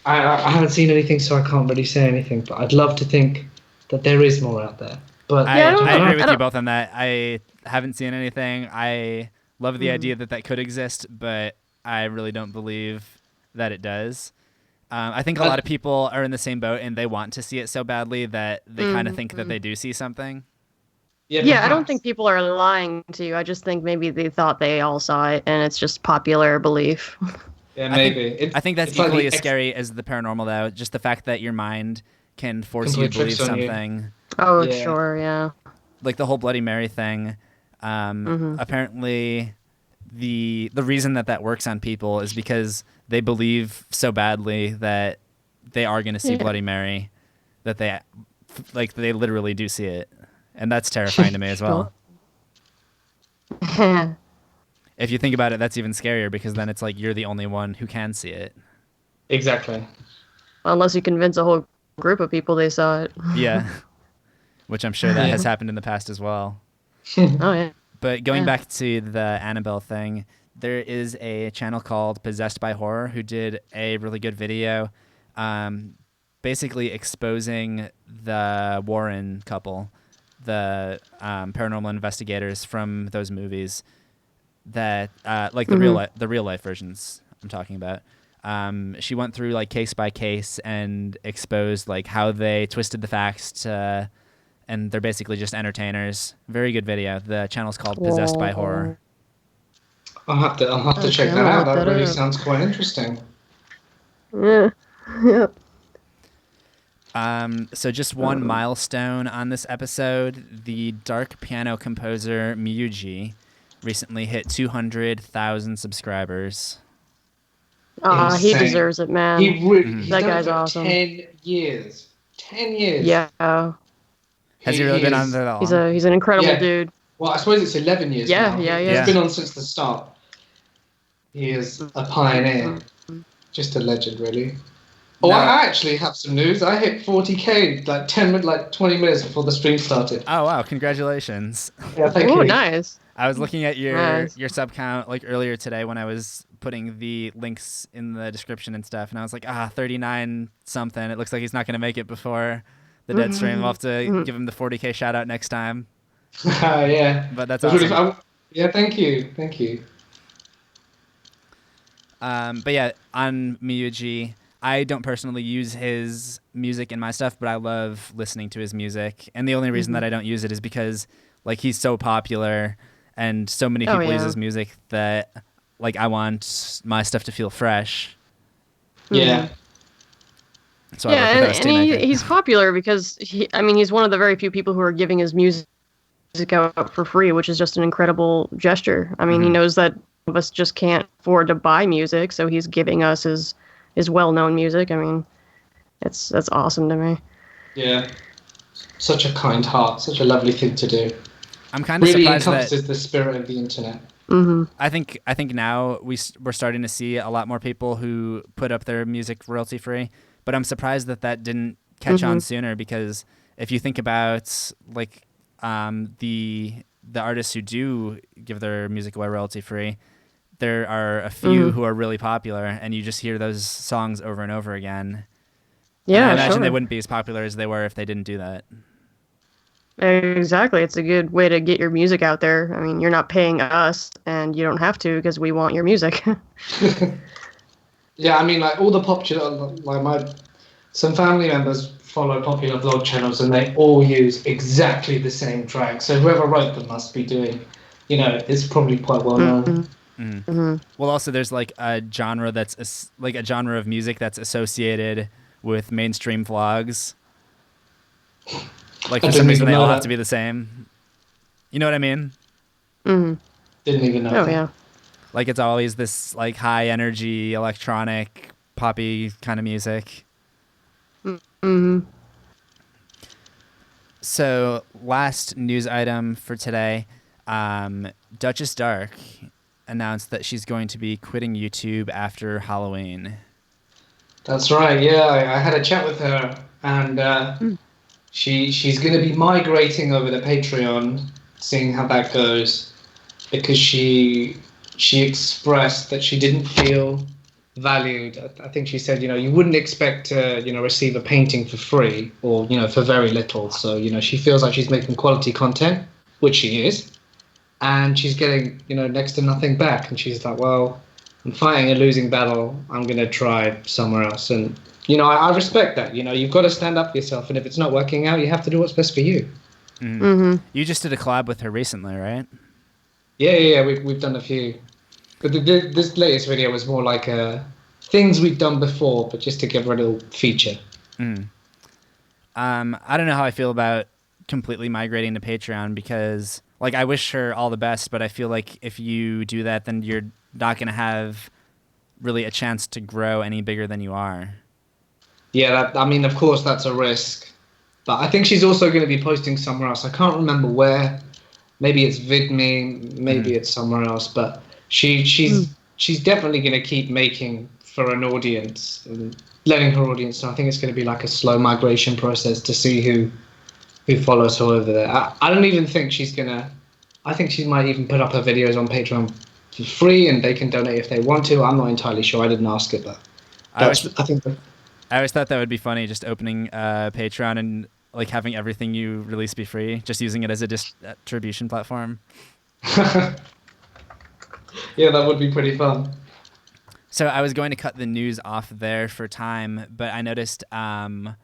I haven't seen anything, so I can't really say anything. But I'd love to think that there is more out there. But I agree with you both on that. I haven't seen anything. I love the idea that could exist, but I really don't believe that it does. I think a lot of people are in the same boat, and they want to see it so badly that they kind of think that they do see something. Yeah, I don't think people are lying to you. I just think maybe they thought they all saw it, and it's just popular belief. Yeah, maybe. I think that's equally as scary as the paranormal, though. Just the fact that your mind can force you to believe something. Oh, yeah. Sure, yeah. Like the whole Bloody Mary thing. Apparently, the reason that works on people is because they believe so badly that they are going to see Bloody Mary, that they literally do see it. And that's terrifying to me as well. If you think about it, that's even scarier, because then it's like you're the only one who can see it. Exactly. Unless you convince a whole group of people they saw it. Yeah. Which I'm sure that has happened in the past as well. Oh, yeah. But going back to the Annabelle thing, there is a channel called Possessed by Horror who did a really good video basically exposing the Warren couple, the paranormal investigators from those movies, that like the real life versions I'm talking about. She went through like case by case and exposed like how they twisted the facts and they're basically just entertainers. Very good video. The channel's called Possessed by Horror. I'll have to check that out. That really sounds quite interesting. Yeah. Yep. So just one milestone on this episode: the dark piano composer Miyuji recently hit 200,000 subscribers. He deserves it, man. He's that done guy's it for awesome. 10 years. 10 years. Yeah. Has he really been on there that long? He's an incredible dude. Well, I suppose it's 11 years now. Yeah. He's been on since the start. He is a pioneer. Just a legend, really. Oh, no. I actually have some news. I hit 40K like 20 minutes before the stream started. Oh, wow. Congratulations. Yeah, thank you. Oh, nice. I was looking at your sub count like earlier today when I was putting the links in the description and stuff, and I was like, 39 something. It looks like he's not going to make it before the Deadstream. We'll have to give him the 40K shout out next time. Yeah. But that's awesome. Really yeah, thank you. But yeah, on Miyuji, I don't personally use his music in my stuff, but I love listening to his music. And the only reason that I don't use it is because like he's so popular and so many people use his music that like I want my stuff to feel fresh. Yeah. So he's popular because he's one of the very few people who are giving his music out for free, which is just an incredible gesture. I mean, he knows that of us just can't afford to buy music, so he's giving us his well-known music. I mean, that's awesome to me. Yeah, such a kind heart, such a lovely thing to do. I'm kind of really surprised encompasses the spirit of the internet. I think now we're starting to see a lot more people who put up their music royalty free, but I'm surprised that didn't catch on sooner, because if you think about like the artists who do give their music away royalty free, there are a few who are really popular, and you just hear those songs over and over again. Yeah, and I imagine they wouldn't be as popular as they were if they didn't do that. Exactly. It's a good way to get your music out there. I mean, you're not paying us, and you don't have to because we want your music. Yeah, I mean, like all the popular, like some family members follow popular vlog channels, and they all use exactly the same track. So whoever wrote them must be doing, it's probably quite well known. Well, also there's like a genre like a genre of music that's associated with mainstream vlogs. Like for some reason they all have to be the same. You know what I mean? Didn't even know. Oh yeah. Like it's always this like high energy electronic poppy kind of music. So last news item for today, Duchess Dark announced that she's going to be quitting YouTube after Halloween. That's right. Yeah, I had a chat with her, and she's going to be migrating over to Patreon, seeing how that goes, because she expressed that she didn't feel valued. I think she said, you wouldn't expect to, receive a painting for free or, for very little. So, she feels like she's making quality content, which she is. And she's getting, next to nothing back. And she's like, well, I'm fighting a losing battle. I'm going to try somewhere else. And, I respect that. You've got to stand up for yourself. And if it's not working out, you have to do what's best for you. You just did a collab with her recently, right? Yeah. We've done a few. But this latest video was more like things we've done before, but just to give her a little feature. I don't know how I feel about completely migrating to Patreon, because like I wish her all the best, but I feel like if you do that, then you're not going to have really a chance to grow any bigger than you are. Yeah, of course that's a risk. But I think she's also going to be posting somewhere else. I can't remember where. Maybe it's VidMe, maybe it's somewhere else, but she's definitely going to keep making for an audience and letting her audience know. I think it's going to be like a slow migration process to see who follows her over there. I don't even think she's going to... I think she might even put up her videos on Patreon for free, and they can donate if they want to. I'm not entirely sure. I didn't ask it, but I always thought that would be funny, just opening Patreon and like having everything you release be free, just using it as a distribution platform. Yeah, that would be pretty fun. So I was going to cut the news off there for time, but I noticed SCRM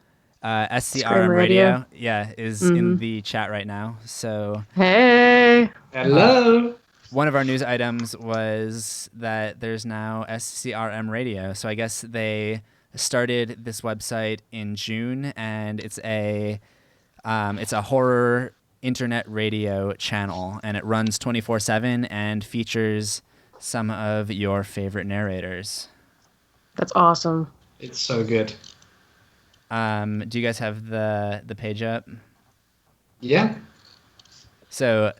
Radio is in the chat right now. So hey, hello. One of our news items was that there's now SCRM Radio. So I guess they started this website in June, and it's a horror internet radio channel, and it runs 24/7 and features some of your favorite narrators. That's awesome. It's so good. Do you guys have the page up? Yeah. So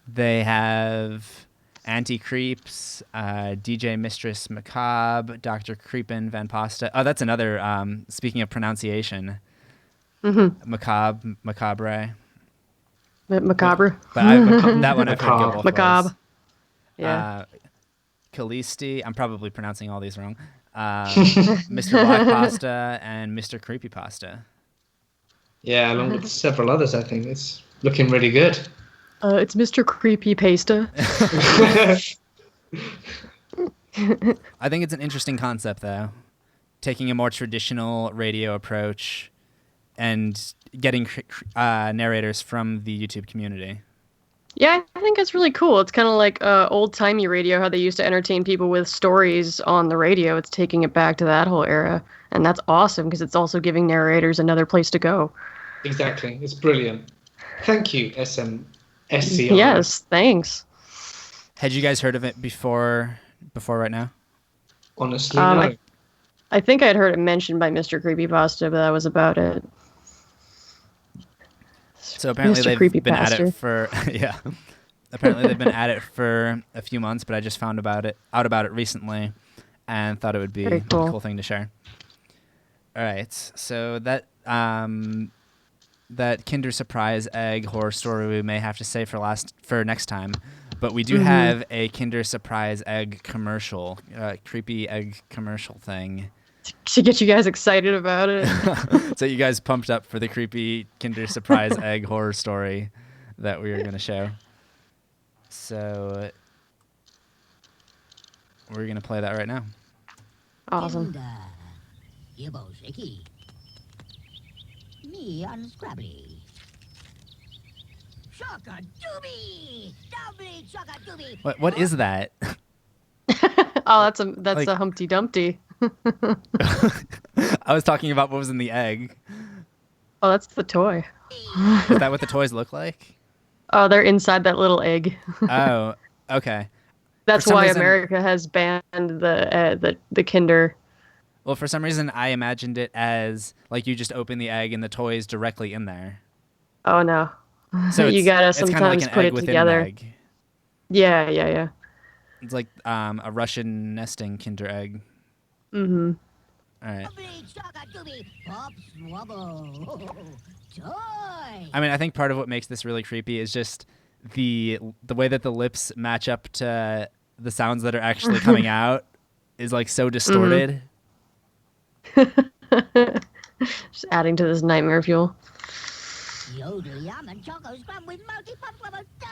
they have Anti-Creeps, DJ Mistress Macabre, Dr. Creepin Van Pasta. Oh, that's another, speaking of pronunciation, Macabre. Macabre. But that one I've heard go both Macabre. ways. Yeah. Callisti, I'm probably pronouncing all these wrong. Mr. Black Pasta and Mr. Creepypasta. Yeah, along with several others, I think. It's looking really good. It's Mr. Creepypasta. I think it's an interesting concept, though. Taking a more traditional radio approach and getting narrators from the YouTube community. Yeah, I think it's really cool. It's kind of like old-timey radio, how they used to entertain people with stories on the radio. It's taking it back to that whole era. And that's awesome because it's also giving narrators another place to go. Exactly. It's brilliant. Thank you, SCRM. Yes, thanks. Had you guys heard of it before right now? Honestly, no. I think I'd heard it mentioned by Mr. Creepypasta, but that was about it. So apparently Mr. they've been at Creepypasta. it for Apparently they've been at it for a few months, but I just found out about it recently, and thought it would be Very cool. a cool thing to share. All right, so that Kinder Surprise Egg horror story we may have to save for next time, but we do have a Kinder Surprise Egg commercial, creepy egg commercial thing. To get you guys excited about it. So you guys pumped up for the creepy Kinder Surprise Egg horror story that we are going to show. So we're going to play that right now. Awesome. Me unscrabbly. Shaka-dooby! Doubly shaka-dooby! What is that? Oh, that's Like- a Humpty Dumpty. I was talking about what was in the egg. Oh, that's the toy. Is that what the toys look like? Oh, they're inside that little egg. Oh, okay. That's For some why reason- America has banned the Kinder. Well, for some reason, I imagined it as like you just open the egg and the toy's directly in there. Oh no. So you gotta it's kinda sometimes like an put egg it within together. an egg. Yeah. It's like a Russian nesting Kinder egg. Mm-hmm. All right. Doubly shaka-dooby! Pop swabble! Toy! I mean, I think part of what makes this really creepy is just the way that the lips match up to the sounds that are actually coming out is like so distorted. Just adding to this nightmare fuel. Yodel yum and choco scrum with multi-pump level die!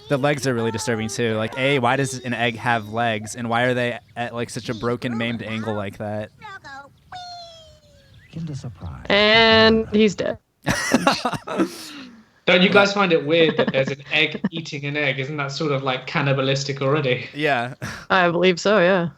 The legs are really disturbing too. Like, why does an egg have legs, and why are they at like such a broken, maimed angle like that? Choco! Kinder Surprise. And he's dead. Don't you guys find it weird that there's an egg eating an egg? Isn't that sort of like cannibalistic already? Yeah. I believe so, yeah.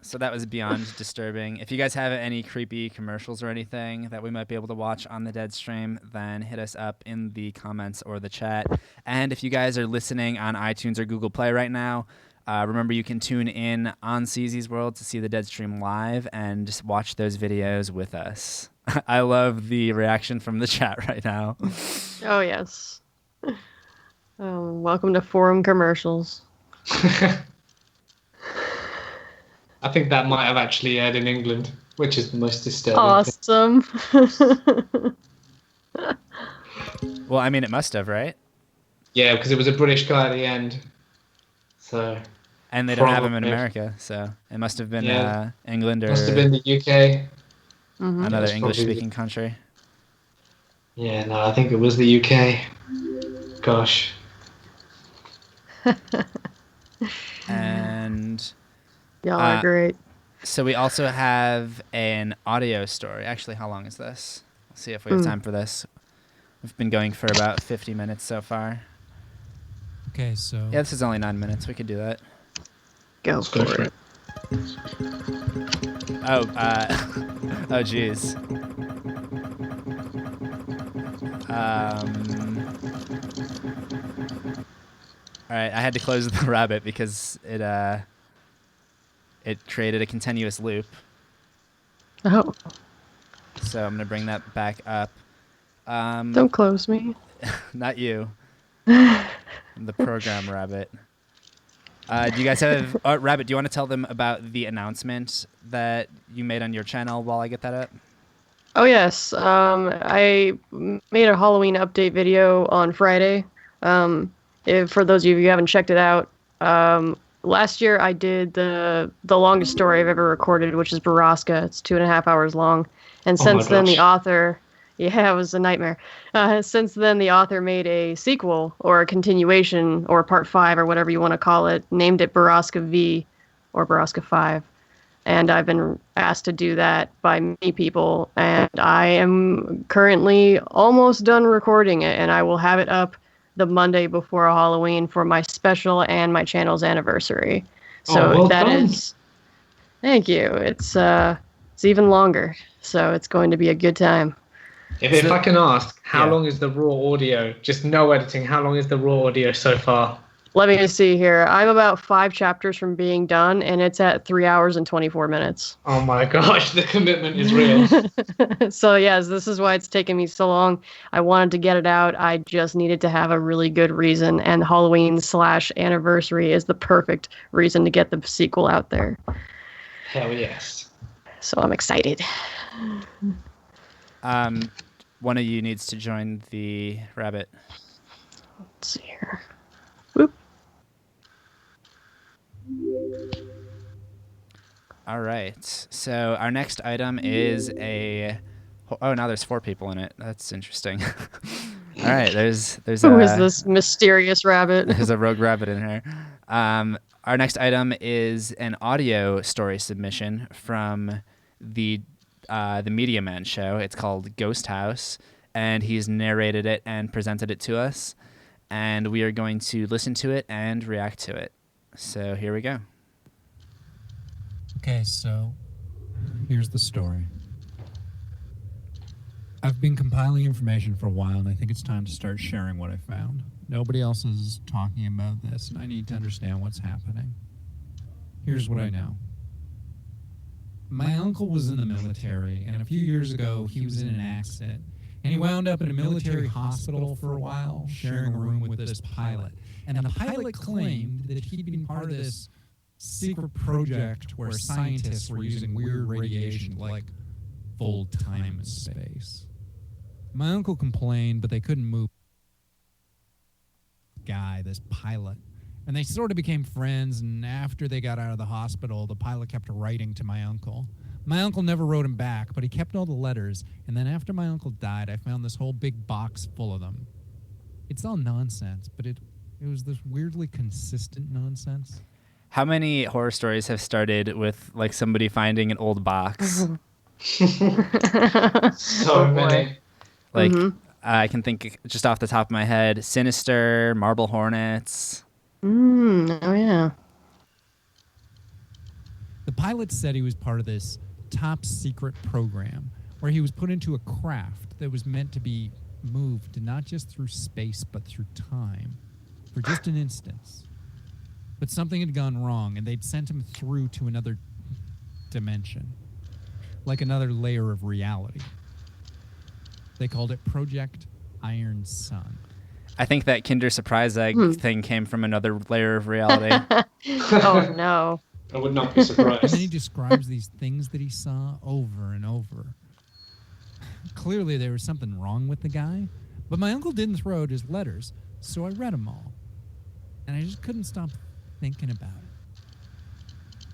So that was beyond disturbing. If you guys have any creepy commercials or anything that we might be able to watch on the Deadstream, then hit us up in the comments or the chat. And if you guys are listening on iTunes or Google Play right now, remember you can tune in on CZsWorld to see the Deadstream live and just watch those videos with us. I love the reaction from the chat right now. Oh, yes. Welcome to forum commercials. I think that might have actually aired in England, which is the most disturbing. Awesome. Well, I mean, it must have, right? Yeah, because it was a British guy at the end. So And they don't have them in Probably. America, so it must have been Yeah. England or must have been the UK. Mhm. another That's probably- English-speaking country. Yeah, no, I think it was the UK. Gosh. And Y'all are great. so we also have an audio story. Actually, how long is this? Let's see if we have time for this. We've been going for about 50 minutes so far. Okay, so Yeah, this is only 9 minutes. We could do that. Go Let's go for for it. Oh, oh, geez. All right, I had to close the rabbit because it created a continuous loop. Oh, So I'm gonna bring that back up. don't close me. Not you. The program rabbit. Do you guys have Rabbit? Do you want to tell them about the announcement that you made on your channel while I get that up? Oh yes, I made a Halloween update video on Friday. For those of you who haven't checked it out, last year I did the longest story I've ever recorded, which is Baraska. It's 2.5 hours long, and since then the author, it was a nightmare. Since then the author made a sequel or a continuation or part 5 or whatever you want to call it, named it Baraska V or Baraska 5. And I've been asked to do that by many people, and I am currently almost done recording it, and I will have it up the Monday before Halloween for my special and my channel's anniversary. So well that done. is, thank you. It's even longer, so it's going to be a good time. If I can ask, how Yeah. long is the raw audio? Just no editing. How long is the raw audio so far? Let me see here. I'm about 5 chapters from being done, and it's at 3 hours and 24 minutes. Oh my gosh, the commitment is real. So yes, this is why it's taken me so long. I wanted to get it out. I just needed to have a really good reason, and Halloween/anniversary is the perfect reason to get the sequel out there. Hell yes. So I'm excited. One of you needs to join the rabbit. Let's see here. Whoop. All right. So our next item is a. Oh, now there's 4 people in it. That's interesting. All right. There's Who is this mysterious rabbit? There's a rogue rabbit in here. Our next item is an audio story submission from the Media Man show. It's called Ghost House, and he's narrated it and presented it to us, and we are going to listen to it and react to it. So here we go. Okay, so here's the story. I've been compiling information for a while, and I think it's time to start sharing what I found. Nobody else is talking about this, and I need to understand what's happening. Here's what I know. My uncle was in the military, and a few years ago, he was in an accident. And he wound up in a military hospital for a while, sharing a room with this pilot. And the pilot claimed that he'd been part of this secret project where scientists were using weird radiation, like full time and space. My uncle complained, but they couldn't move this pilot. And they sort of became friends, and after they got out of the hospital, the pilot kept writing to my uncle. My uncle never wrote him back, but he kept all the letters, and then after my uncle died, I found this whole big box full of them. It's all nonsense, but it was this weirdly consistent nonsense. How many horror stories have started with like somebody finding an old box? So many. Like I can think just off the top of my head, Sinister, Marble Hornets. Oh yeah. The pilot said he was part of this top secret program where he was put into a craft that was meant to be moved not just through space but through time for just an instance. But something had gone wrong, and they'd sent him through to another dimension, like another layer of reality. They called it Project Iron Sun. I think that Kinder Surprise Egg thing came from another layer of reality. Oh no. I would not be And then he surprised. describes these things that he saw over and over. Clearly there was something wrong with the guy, but my uncle didn't throw out his letters, so I read them all. And I just couldn't stop thinking about it.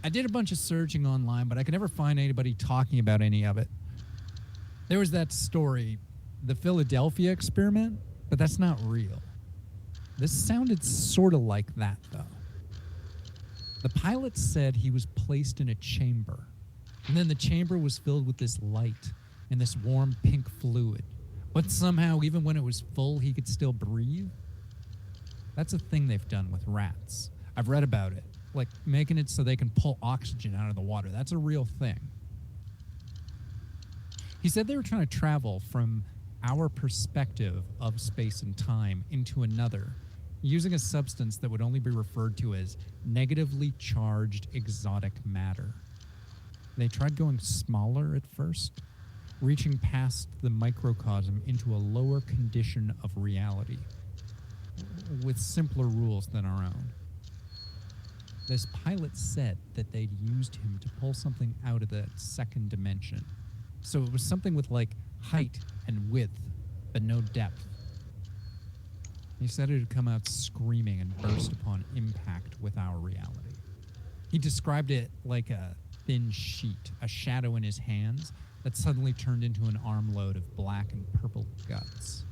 I did a bunch of searching online, but I could never find anybody talking about any of it. There was that story, the Philadelphia experiment, but that's not real. This sounded sort of like that, though. The pilot said he was placed in a chamber, and then the chamber was filled with this light and this warm pink fluid. But somehow, even when it was full, he could still breathe. That's a thing they've done with rats. I've read about it, like making it so they can pull oxygen out of the water. That's a real thing. He said they were trying to travel from our perspective of space and time into another using a substance that would only be referred to as negatively charged exotic matter. They tried going smaller at first, reaching past the microcosm into a lower condition of reality, with simpler rules than our own. This pilot said that they'd used him to pull something out of that second dimension. So it was something with like height and width, but no depth. He said it had come out screaming and burst upon impact with our reality. He described it like a thin sheet, a shadow in his hands that suddenly turned into an armload of black and purple guts.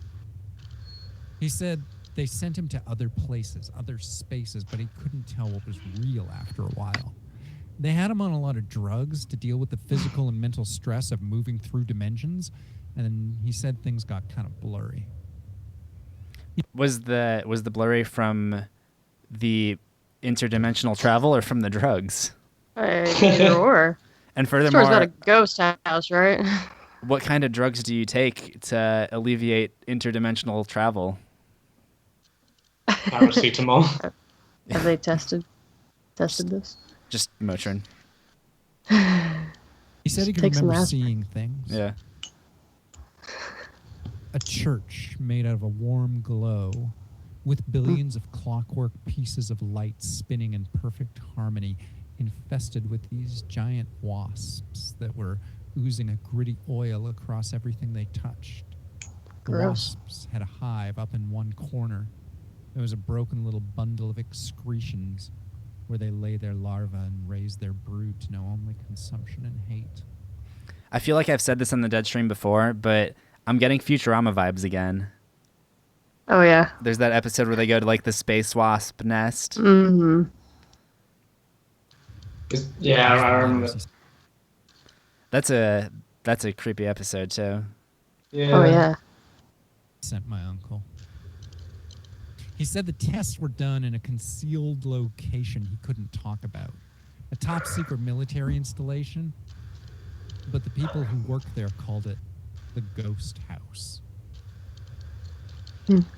He said they sent him to other places, other spaces, but he couldn't tell what was real after a while. They had him on a lot of drugs to deal with the physical and mental stress of moving through dimensions, and he said things got kind of blurry. Was the blurry from the interdimensional travel or from the drugs? Either or. And Store's furthermore, not a ghost house, right? what kind of drugs do you take to alleviate interdimensional travel? Paracetamol. Have they tested this? Just Motrin. He said he could Take some remember aspirin. seeing things. Yeah. A church made out of a warm glow with billions of clockwork pieces of light spinning in perfect harmony, infested with these giant wasps that were oozing a gritty oil across everything they touched. The Gross. wasps had a hive up in one corner. There was a broken little bundle of excretions where they lay their larvae and raise their brood to know only consumption and hate. I feel like I've said this on the Deadstream before, but I'm getting Futurama vibes again. Oh, yeah. There's that episode where they go to like the space wasp nest. Mm-hmm. Yeah, I remember. That's a creepy episode too. Yeah. Oh, yeah. Sent my uncle. He said the tests were done in a concealed location he couldn't talk about. A top secret military installation. But the people who worked there called it the Ghost House.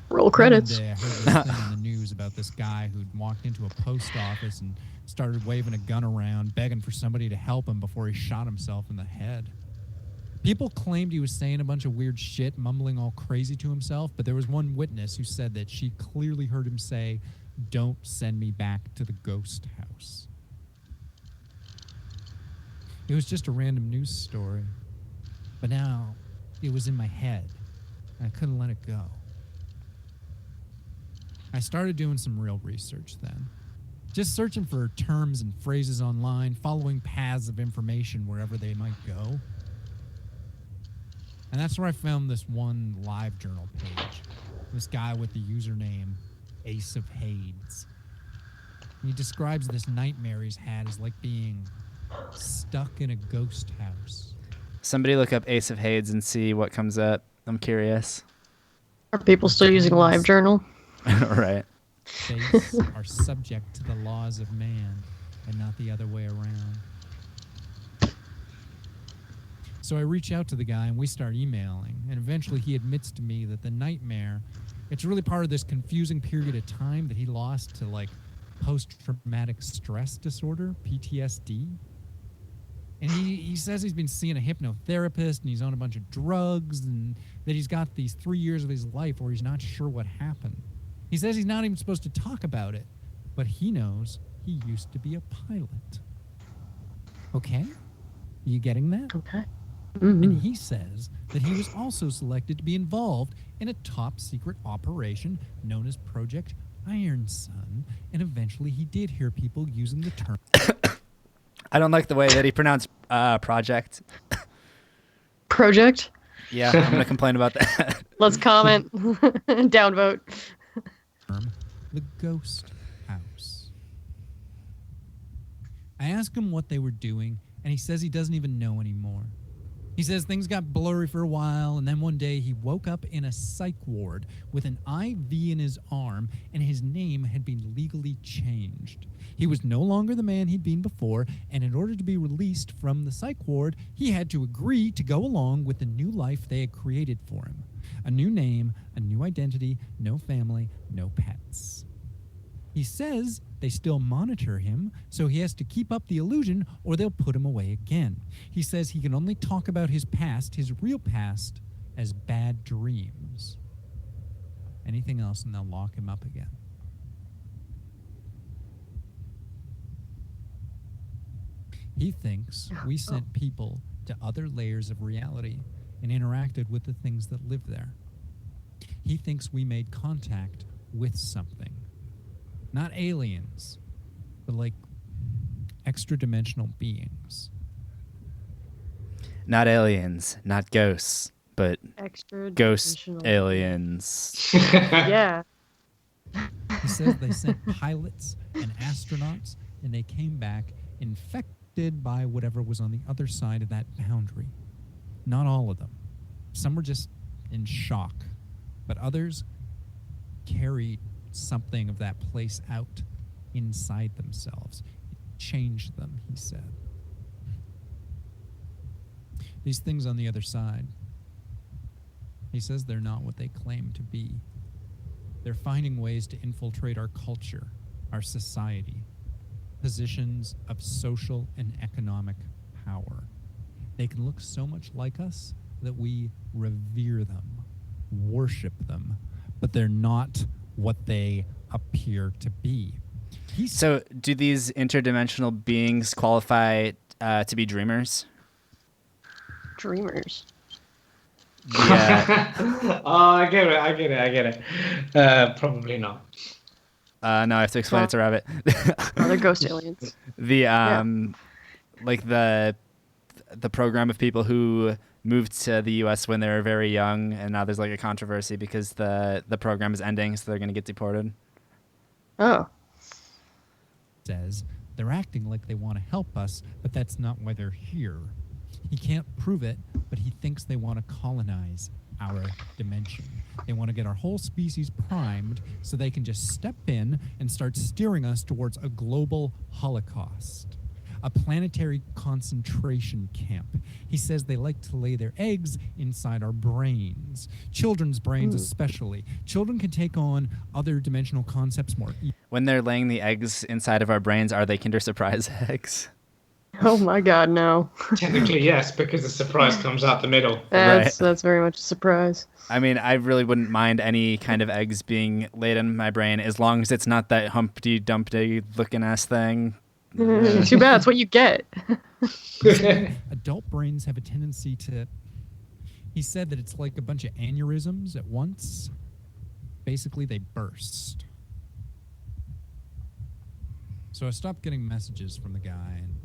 Roll credits. One day I heard this thing on the news about this guy who'd walked into a post office and started waving a gun around, begging for somebody to help him before he shot himself in the head. People claimed he was saying a bunch of weird shit, mumbling all crazy to himself, but there was one witness who said that she clearly heard him say, "Don't send me back to the Ghost House." It was just a random news story, but now it was in my head, and I couldn't let it go. I started doing some real research then. Just searching for terms and phrases online, following paths of information wherever they might go. And that's where I found this one live journal page. This guy with the username Ace of Hades. He describes this nightmare he's had as like being stuck in a ghost house. Somebody look up Ace of Hades and see what comes up. I'm curious. Are people still using LiveJournal? Right. Faiths are subject to the laws of man and not the other way around. So I reach out to the guy and we start emailing, and eventually he admits to me that the nightmare, it's really part of this confusing period of time that he lost to like post-traumatic stress disorder, PTSD. And he says he's been seeing a hypnotherapist and he's on a bunch of drugs and that he's got these 3 years of his life where he's not sure what happened. He says he's not even supposed to talk about it, but he knows he used to be a pilot. Okay? You getting that? Okay. And he says that he was also selected to be involved in a top secret operation known as Project Iron Sun, and eventually he did hear people using the term. I don't like the way that he pronounced project. Project? Yeah, I'm going to complain about that. Let's comment. Downvote. The Ghost House. I ask him what they were doing, and he says he doesn't even know anymore. He says things got blurry for a while, and then one day he woke up in a psych ward with an IV in his arm, and his name had been legally changed. He was no longer the man he'd been before, and in order to be released from the psych ward, he had to agree to go along with the new life they had created for him. A new name, a new identity, no family, no pets. He says they still monitor him, so he has to keep up the illusion or they'll put him away again. He says he can only talk about his past, his real past, as bad dreams. Anything else and they'll lock him up again. He thinks we sent people to other layers of reality and interacted with the things that live there. He thinks we made contact with something. Not aliens, but like extra-dimensional beings. Not aliens, not ghosts, but Extra ghost dimensional. aliens. Yeah. He says they sent pilots and astronauts, and they came back infected by whatever was on the other side of that boundary. Not all of them. Some were just in shock, but others carried something of that place out inside themselves. It changed them, he said. These things on the other side, he says they're not what they claim to be. They're finding ways to infiltrate our culture, our society, positions of social and economic power. They can look so much like us that we revere them, worship them, but they're not what they appear to be. So, do these interdimensional beings qualify to be dreamers? Dreamers. Yeah. Oh, I get it. Probably not. No, I have to explain it to Rabbit. Oh, they're ghost aliens. Like the program of people who moved to the U.S. when they were very young, and now there's like a controversy because the program is ending, so they're going to get deported. Oh. Says they're acting like they want to help us, but that's not why they're here. He can't prove it, but he thinks they want to colonize our dimension. They want to get our whole species primed so they can just step in and start steering us towards a global holocaust, a planetary concentration camp. He says they like to lay their eggs inside our brains, children's brains especially. Children can take on other dimensional concepts more easily. When they're laying the eggs inside of our brains, are they Kinder Surprise eggs? Oh my God, no. Technically, yes, because the surprise comes out the middle. That's very much a surprise. I mean, I really wouldn't mind any kind of eggs being laid in my brain as long as it's not that Humpty Dumpty looking ass thing. Too bad. That's what you get. Adult brains have a tendency to... He said that it's like a bunch of aneurysms at once. Basically, they burst. So I stopped getting messages from the guy, and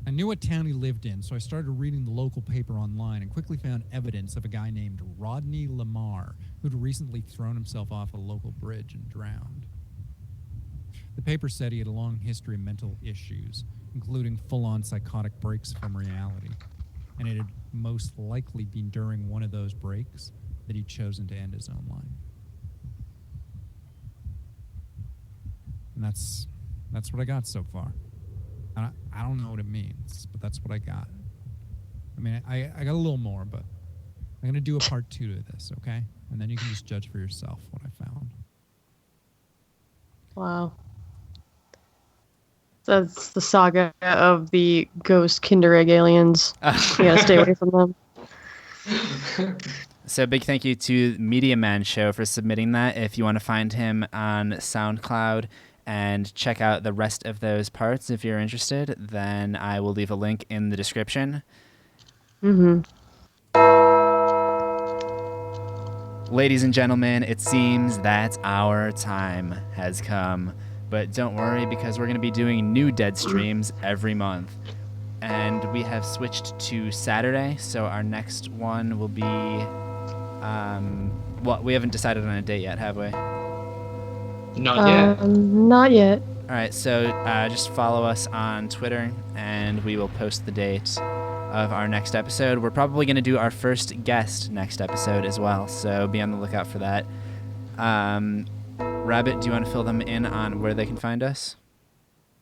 I knew what town he lived in, so I started reading the local paper online and quickly found evidence of a guy named Rodney Lamar, who'd recently thrown himself off a local bridge and drowned. The paper said he had a long history of mental issues, including full-on psychotic breaks from reality, and it had most likely been during one of those breaks that he'd chosen to end his own life. And that's what I got so far. I don't know what it means, but that's what I got. I mean, I got a little more, but I'm going to do a part 2 to this, okay? And then you can just judge for yourself what I found. Wow. That's the saga of the ghost Kinder Egg aliens. You gotta stay away from them. So big thank you to Media Man Show for submitting that. If you want to find him on SoundCloud and check out the rest of those parts if you're interested, then I will leave a link in the description. Mm-hmm. Ladies and gentlemen, it seems that our time has come. But don't worry, because we're going to be doing new Deadstreams every month. And we have switched to Saturday, so our next one will be... well, we haven't decided on a date yet, have we? Not yet. Not yet. All right, so just follow us on Twitter, and we will post the date of our next episode. We're probably going to do our first guest next episode as well, so be on the lookout for that. Rabbit, do you want to fill them in on where they can find us?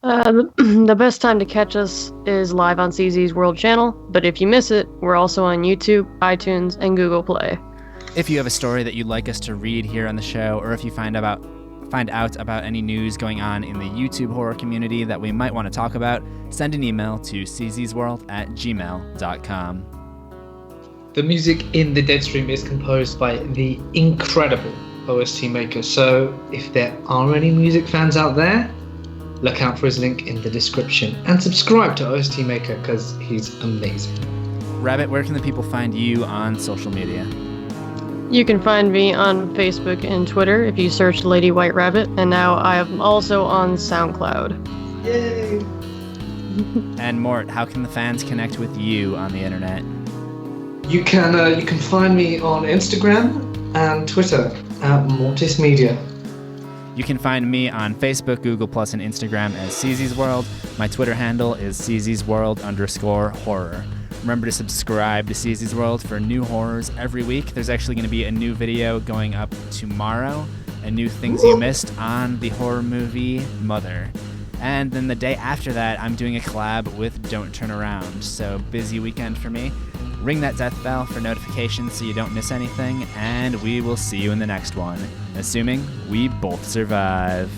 The best time to catch us is live on CZsWorld channel, but if you miss it, we're also on YouTube, iTunes, and Google Play. If you have a story that you'd like us to read here on the show, or if you find out about any news going on in the YouTube horror community that we might want to talk about, send an email to czsworld@gmail.com. The music in the Deadstream is composed by the incredible OST maker, so if there are any music fans out there, look out for his link in the description and subscribe to OST Maker because he's amazing. Rabbit, where can the people find you on social media? You can find me on Facebook and Twitter if you search Lady White Rabbit, and now I am also on SoundCloud. Yay! And Mort, how can the fans connect with you on the internet? You can find me on Instagram and Twitter at Mortis Media. You can find me on Facebook, Google+, and Instagram as CZsWorld. My Twitter handle is CZsWorld_horror. Remember to subscribe to CZsWorld for new horrors every week. There's actually going to be a new video going up tomorrow, and new things you missed on the horror movie Mother. And then the day after that, I'm doing a collab with Don't Turn Around. So busy weekend for me. Ring that death bell for notifications so you don't miss anything, and we will see you in the next one, assuming we both survive.